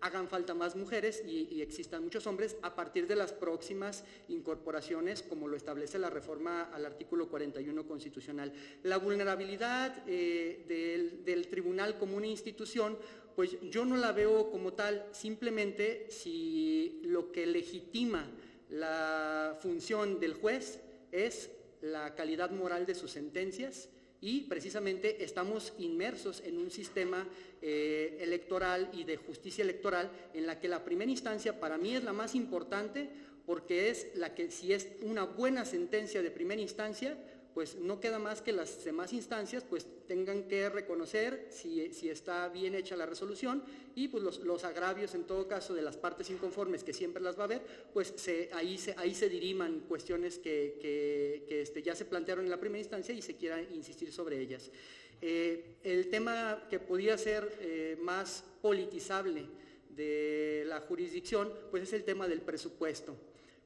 hagan falta más mujeres y existan muchos hombres a partir de las próximas incorporaciones, como lo establece la reforma al artículo 41 constitucional. La vulnerabilidad del tribunal como una institución, pues yo no la veo como tal, simplemente si lo que legitima la función del juez es la calidad moral de sus sentencias, y precisamente estamos inmersos en un sistema electoral y de justicia electoral en la que la primera instancia para mí es la más importante, porque es la que, si es una buena sentencia de primera instancia, pues no queda más que las demás instancias pues tengan que reconocer si está bien hecha la resolución, y pues los agravios en todo caso de las partes inconformes, que siempre las va a haber, pues ahí se diriman cuestiones que ya se plantearon en la primera instancia y se quiera insistir sobre ellas. El tema que podría ser más politizable de la jurisdicción, pues es el tema del presupuesto.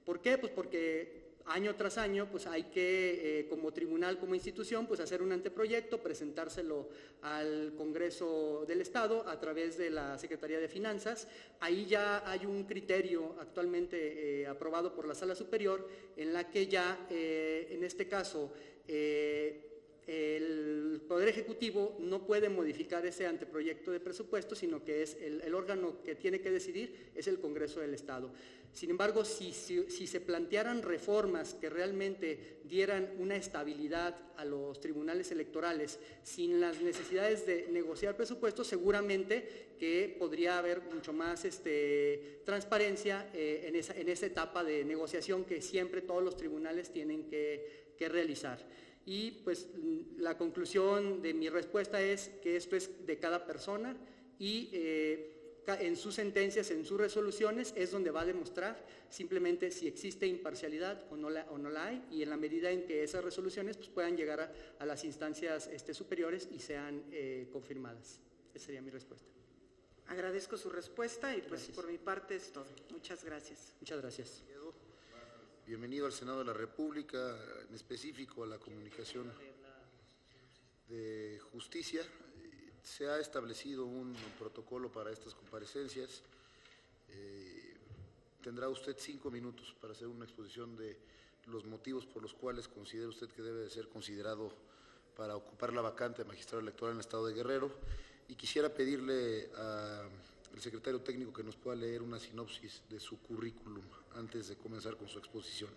¿Por qué? Pues porque año tras año pues hay que, como tribunal, como institución, pues hacer un anteproyecto, presentárselo al Congreso del Estado a través de la Secretaría de Finanzas. Ahí ya hay un criterio actualmente aprobado por la Sala Superior, en la que ya, en este caso, el Poder Ejecutivo no puede modificar ese anteproyecto de presupuesto, sino que es el órgano que tiene que decidir es el Congreso del Estado. Sin embargo, si se plantearan reformas que realmente dieran una estabilidad a los tribunales electorales sin las necesidades de negociar presupuestos, seguramente que podría haber mucho más transparencia en esa etapa de negociación que siempre todos los tribunales tienen que realizar. Y pues la conclusión de mi respuesta es que esto es de cada persona y en sus sentencias, en sus resoluciones, es donde va a demostrar simplemente si existe imparcialidad o no la hay, y en la medida en que esas resoluciones pues, puedan llegar a las instancias superiores y sean confirmadas. Esa sería mi respuesta. Agradezco su respuesta y pues Gracias. por mi parte es todo. Muchas gracias. Muchas gracias. Bienvenido al Senado de la República, en específico a la Comunicación de Justicia. Se ha establecido un protocolo para estas comparecencias. Tendrá usted 5 minutos para hacer una exposición de los motivos por los cuales considera usted que debe de ser considerado para ocupar la vacante de magistrado electoral en el Estado de Guerrero. Y quisiera pedirle al secretario técnico que nos pueda leer una sinopsis de su currículum antes de comenzar con su exposición.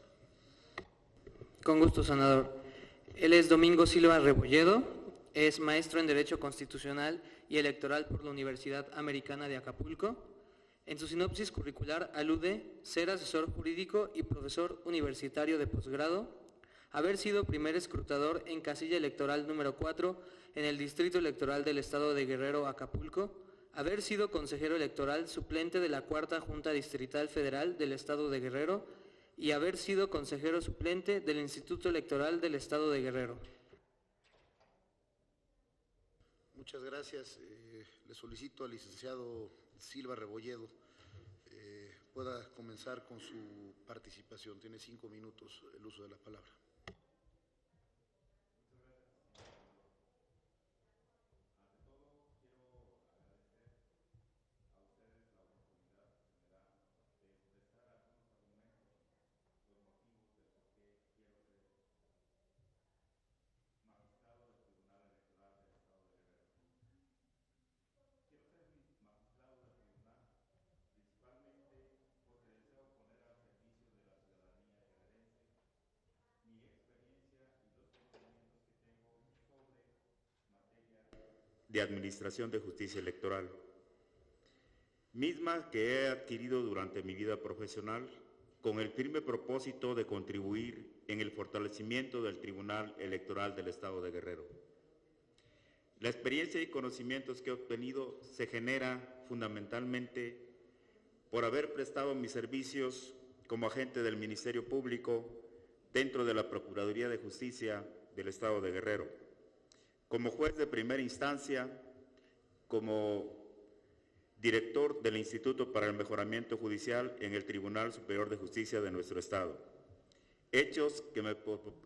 Con gusto, senador. Él es Domingo Silva Rebolledo, es maestro en Derecho Constitucional y Electoral por la Universidad Americana de Acapulco. En su sinopsis curricular alude ser asesor jurídico y profesor universitario de posgrado, haber sido primer escrutador en casilla electoral número 4 en el Distrito Electoral del Estado de Guerrero, Acapulco, haber sido consejero electoral suplente de la Cuarta Junta Distrital Federal del Estado de Guerrero y haber sido consejero suplente del Instituto Electoral del Estado de Guerrero. Muchas gracias. Le solicito al licenciado Silva Rebolledo pueda comenzar con su participación. Tiene 5 minutos el uso de la palabra. de Administración de Justicia Electoral, misma que he adquirido durante mi vida profesional con el firme propósito de contribuir en el fortalecimiento del Tribunal Electoral del Estado de Guerrero. La experiencia y conocimientos que he obtenido se genera fundamentalmente por haber prestado mis servicios como agente del Ministerio Público dentro de la Procuraduría de Justicia del Estado de Guerrero, como juez de primera instancia, como director del Instituto para el Mejoramiento Judicial en el Tribunal Superior de Justicia de nuestro Estado. Hechos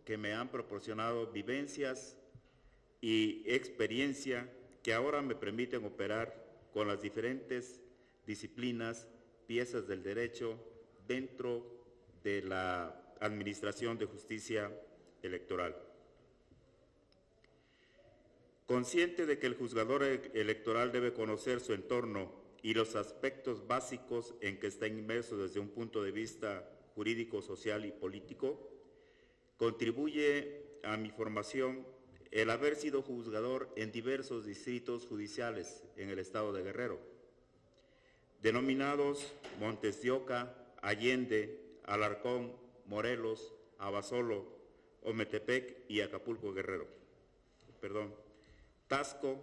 que me han proporcionado vivencias y experiencia que ahora me permiten operar con las diferentes disciplinas, piezas del derecho dentro de la Administración de Justicia Electoral. Consciente de que el juzgador electoral debe conocer su entorno y los aspectos básicos en que está inmerso desde un punto de vista jurídico, social y político, contribuye a mi formación el haber sido juzgador en diversos distritos judiciales en el Estado de Guerrero, denominados Montes de Oca, Allende, Alarcón, Morelos, Abasolo, Ometepec y Acapulco Guerrero. Tasco,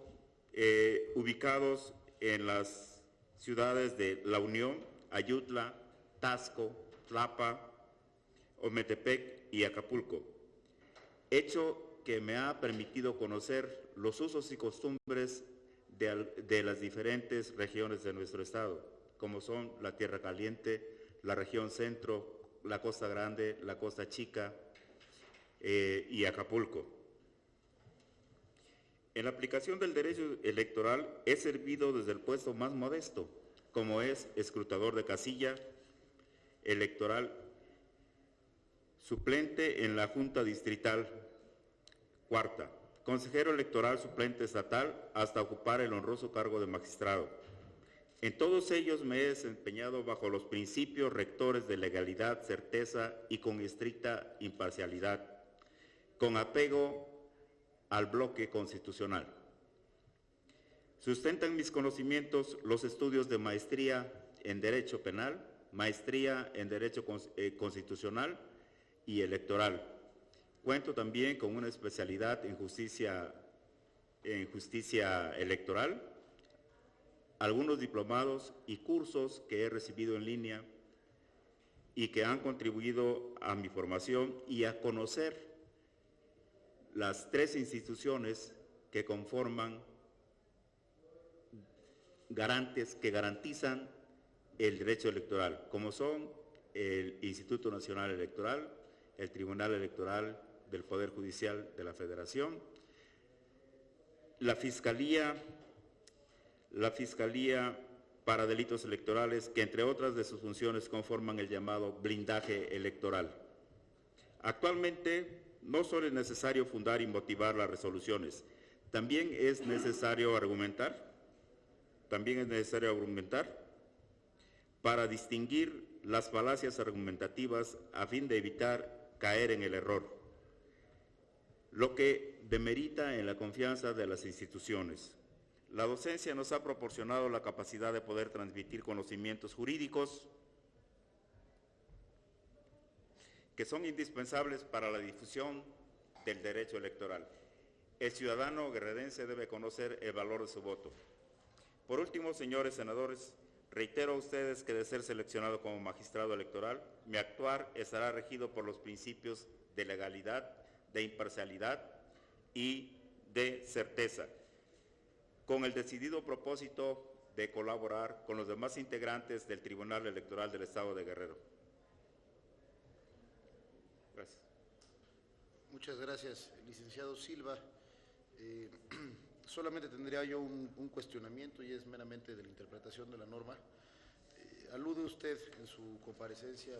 ubicados en las ciudades de La Unión, Ayutla, Tasco, Tlapa, Ometepec y Acapulco, hecho que me ha permitido conocer los usos y costumbres de las diferentes regiones de nuestro estado, como son la Tierra Caliente, la región centro, la Costa Grande, la Costa Chica y Acapulco. En la aplicación del derecho electoral he servido desde el puesto más modesto, como es escrutador de casilla electoral, suplente en la Junta Distrital Cuarta, consejero electoral suplente estatal, hasta ocupar el honroso cargo de magistrado. En todos ellos me he desempeñado bajo los principios rectores de legalidad, certeza y con estricta imparcialidad, con apego al bloque constitucional. Sustentan mis conocimientos los estudios de maestría en Derecho Penal, maestría en Derecho Constitucional y Electoral. Cuento también con una especialidad en justicia electoral, algunos diplomados y cursos que he recibido en línea y que han contribuido a mi formación y a conocer las 3 instituciones que conforman que garantizan el derecho electoral, como son el Instituto Nacional Electoral, el Tribunal Electoral del Poder Judicial de la Federación, la Fiscalía la Fiscalía para Delitos Electorales, que entre otras de sus funciones conforman el llamado blindaje electoral. Actualmente no solo es necesario fundar y motivar las resoluciones, también es necesario argumentar para distinguir las falacias argumentativas a fin de evitar caer en el error, lo que demerita en la confianza de las instituciones. La docencia nos ha proporcionado la capacidad de poder transmitir conocimientos jurídicos que son indispensables para la difusión del derecho electoral. El ciudadano guerrerense debe conocer el valor de su voto. Por último, señores senadores, reitero a ustedes que de ser seleccionado como magistrado electoral, mi actuar estará regido por los principios de legalidad, de imparcialidad y de certeza, con el decidido propósito de colaborar con los demás integrantes del Tribunal Electoral del Estado de Guerrero. Gracias. Muchas gracias, licenciado Silva. Solamente tendría yo un cuestionamiento y es meramente de la interpretación de la norma. Alude usted en su comparecencia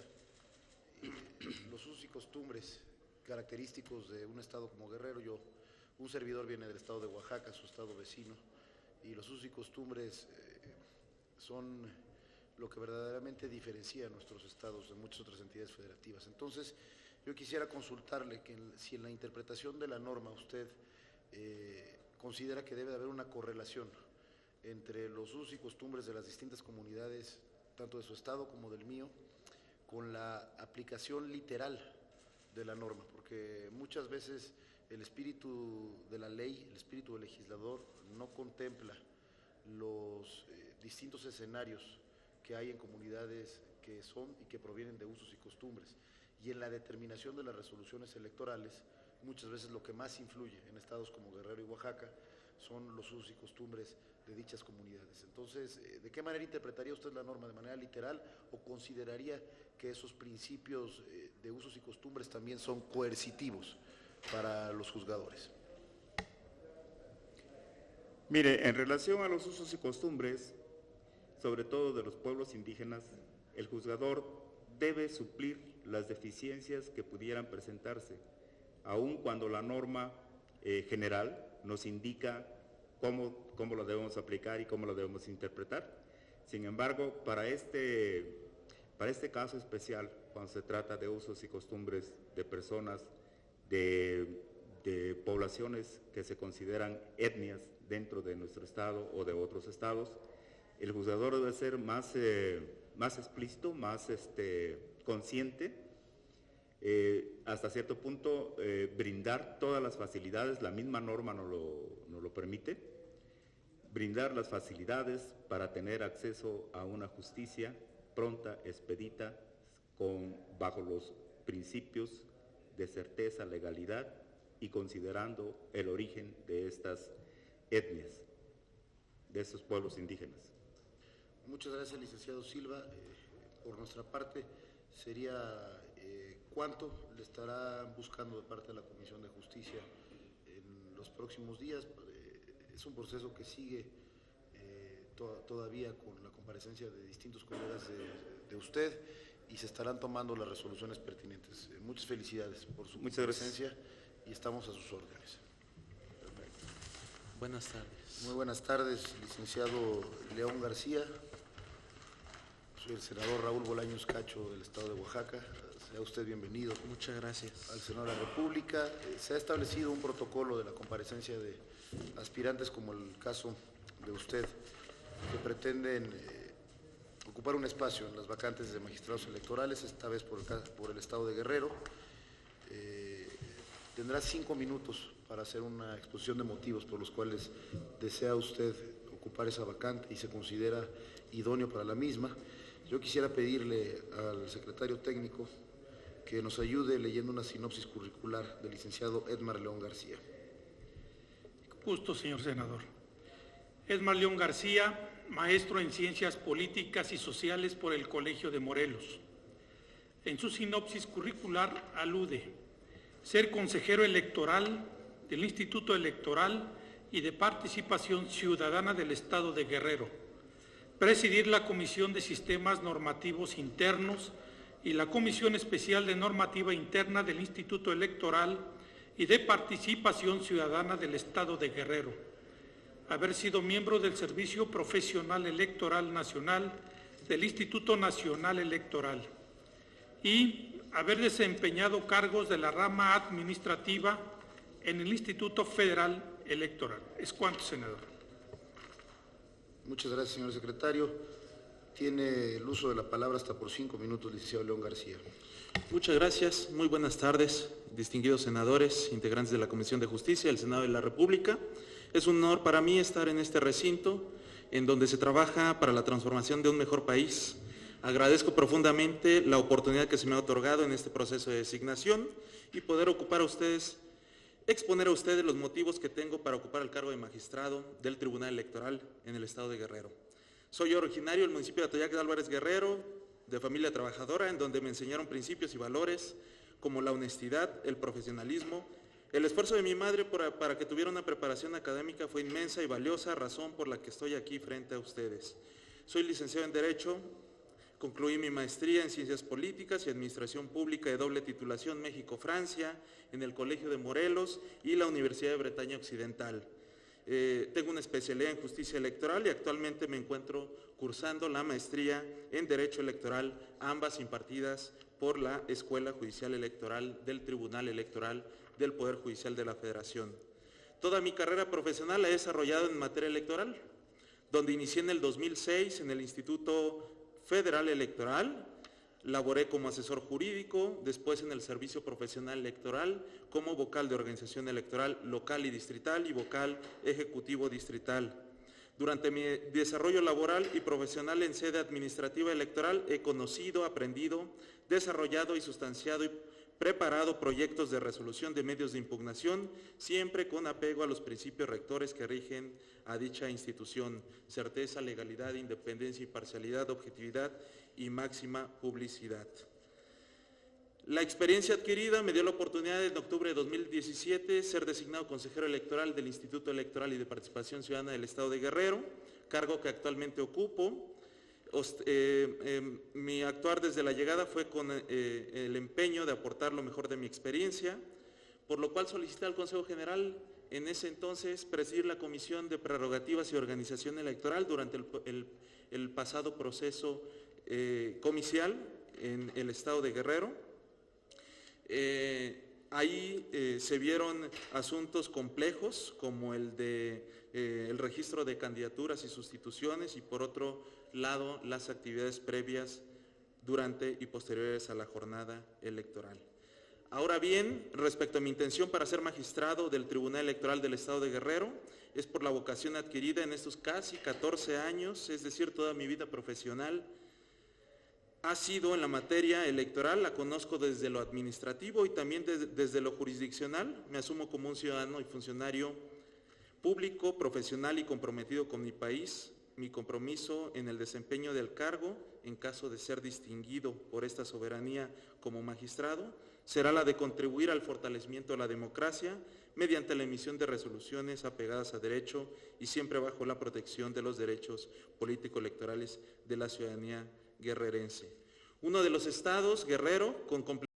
los usos y costumbres característicos de un estado como Guerrero. Un servidor viene del estado de Oaxaca, su estado vecino, y los usos y costumbres son lo que verdaderamente diferencia a nuestros estados de muchas otras entidades federativas. Entonces, yo quisiera consultarle que si en la interpretación de la norma usted considera que debe de haber una correlación entre los usos y costumbres de las distintas comunidades, tanto de su estado como del mío, con la aplicación literal de la norma, porque muchas veces el espíritu de la ley, el espíritu del legislador no contempla los distintos escenarios que hay en comunidades que son y que provienen de usos y costumbres. Y en la determinación de las resoluciones electorales, muchas veces lo que más influye en estados como Guerrero y Oaxaca son los usos y costumbres de dichas comunidades. Entonces, ¿de qué manera interpretaría usted la norma? ¿De manera literal o consideraría que esos principios de usos y costumbres también son coercitivos para los juzgadores? Mire, en relación a los usos y costumbres, sobre todo de los pueblos indígenas, el juzgador debe suplir las deficiencias que pudieran presentarse, aun cuando la norma general nos indica cómo lo debemos aplicar y cómo lo debemos interpretar. Sin embargo, para este caso especial, cuando se trata de usos y costumbres de personas, de poblaciones que se consideran etnias dentro de nuestro estado o de otros estados, el juzgador debe ser más explícito, más consciente, hasta cierto punto brindar todas las facilidades, la misma norma nos lo permite, brindar las facilidades para tener acceso a una justicia pronta, expedita, bajo los principios de certeza, legalidad y considerando el origen de estas etnias, de estos pueblos indígenas. Muchas gracias, licenciado Silva. Por nuestra parte, sería cuánto le estarán buscando de parte de la Comisión de Justicia en los próximos días. Es un proceso que sigue todavía con la comparecencia de distintos colegas de usted y se estarán tomando las resoluciones pertinentes. Muchas felicidades por su presencia y estamos a sus órdenes. Buenas tardes. Muy buenas tardes, licenciado León García. Soy el senador Raúl Bolaños Cacho del estado de Oaxaca. Sea usted bienvenido. Muchas gracias. Al Senado de la República. Se ha establecido un protocolo de la comparecencia de aspirantes, como el caso de usted, que pretenden ocupar un espacio en las vacantes de magistrados electorales, esta vez por el estado de Guerrero. Tendrá 5 minutos para hacer una exposición de motivos por los cuales desea usted ocupar esa vacante y se considera idóneo para la misma. Yo quisiera pedirle al secretario técnico que nos ayude leyendo una sinopsis curricular del licenciado Edmar León García. Gusto, señor senador. Edmar León García, maestro en Ciencias Políticas y Sociales por el Colegio de Morelos. En su sinopsis curricular alude ser consejero electoral del Instituto Electoral y de Participación Ciudadana del Estado de Guerrero, presidir la Comisión de Sistemas Normativos Internos y la Comisión Especial de Normativa Interna del Instituto Electoral y de Participación Ciudadana del Estado de Guerrero, haber sido miembro del Servicio Profesional Electoral Nacional del Instituto Nacional Electoral y haber desempeñado cargos de la rama administrativa en el Instituto Federal Electoral. Es cuanto, senador. Muchas gracias, señor secretario. Tiene el uso de la palabra hasta por 5 minutos, licenciado León García. Muchas gracias. Muy buenas tardes, distinguidos senadores, integrantes de la Comisión de Justicia del Senado de la República. Es un honor para mí estar en este recinto en donde se trabaja para la transformación de un mejor país. Agradezco profundamente la oportunidad que se me ha otorgado en este proceso de designación y poder exponer a ustedes los motivos que tengo para ocupar el cargo de magistrado del Tribunal Electoral en el Estado de Guerrero. Soy originario del municipio de Atoyac de Álvarez Guerrero, de familia trabajadora, en donde me enseñaron principios y valores como la honestidad, el profesionalismo. El esfuerzo de mi madre para que tuviera una preparación académica fue inmensa y valiosa, razón por la que estoy aquí frente a ustedes. Soy licenciado en Derecho, concluí mi maestría en Ciencias Políticas y Administración Pública de doble titulación México-Francia en el Colegio de Morelos y la Universidad de Bretaña Occidental. Tengo una especialidad en Justicia Electoral y actualmente me encuentro cursando la maestría en Derecho Electoral, ambas impartidas por la Escuela Judicial Electoral del Tribunal Electoral del Poder Judicial de la Federación. Toda mi carrera profesional la he desarrollado en materia electoral, donde inicié en el 2006 en el Instituto Federal Electoral, laboré como asesor jurídico, después en el Servicio Profesional Electoral, como vocal de organización electoral local y distrital y vocal ejecutivo distrital. Durante mi desarrollo laboral y profesional en sede administrativa electoral he conocido, aprendido, desarrollado y sustanciado y preparado proyectos de resolución de medios de impugnación, siempre con apego a los principios rectores que rigen a dicha institución: certeza, legalidad, independencia, imparcialidad, objetividad y máxima publicidad. La experiencia adquirida me dio la oportunidad en octubre de 2017 ser designado consejero electoral del Instituto Electoral y de Participación Ciudadana del Estado de Guerrero, cargo que actualmente ocupo. Mi actuar desde la llegada fue con el empeño de aportar lo mejor de mi experiencia, por lo cual solicité al Consejo General en ese entonces presidir la Comisión de Prerrogativas y Organización Electoral durante el pasado proceso comicial en el Estado de Guerrero. Ahí se vieron asuntos complejos como el de el registro de candidaturas y sustituciones y por otro lado las actividades previas durante y posteriores a la jornada electoral. Ahora bien, respecto a mi intención para ser magistrado del Tribunal Electoral del Estado de Guerrero, es por la vocación adquirida en estos casi 14 años, es decir, toda mi vida profesional ha sido en la materia electoral, la conozco desde lo administrativo y también desde lo jurisdiccional. Me asumo como un ciudadano y funcionario público, profesional y comprometido con mi país. Mi compromiso en el desempeño del cargo, en caso de ser distinguido por esta soberanía como magistrado, será la de contribuir al fortalecimiento de la democracia mediante la emisión de resoluciones apegadas a derecho y siempre bajo la protección de los derechos político-electorales de la ciudadanía guerrerense. Uno de los estados, Guerrero, con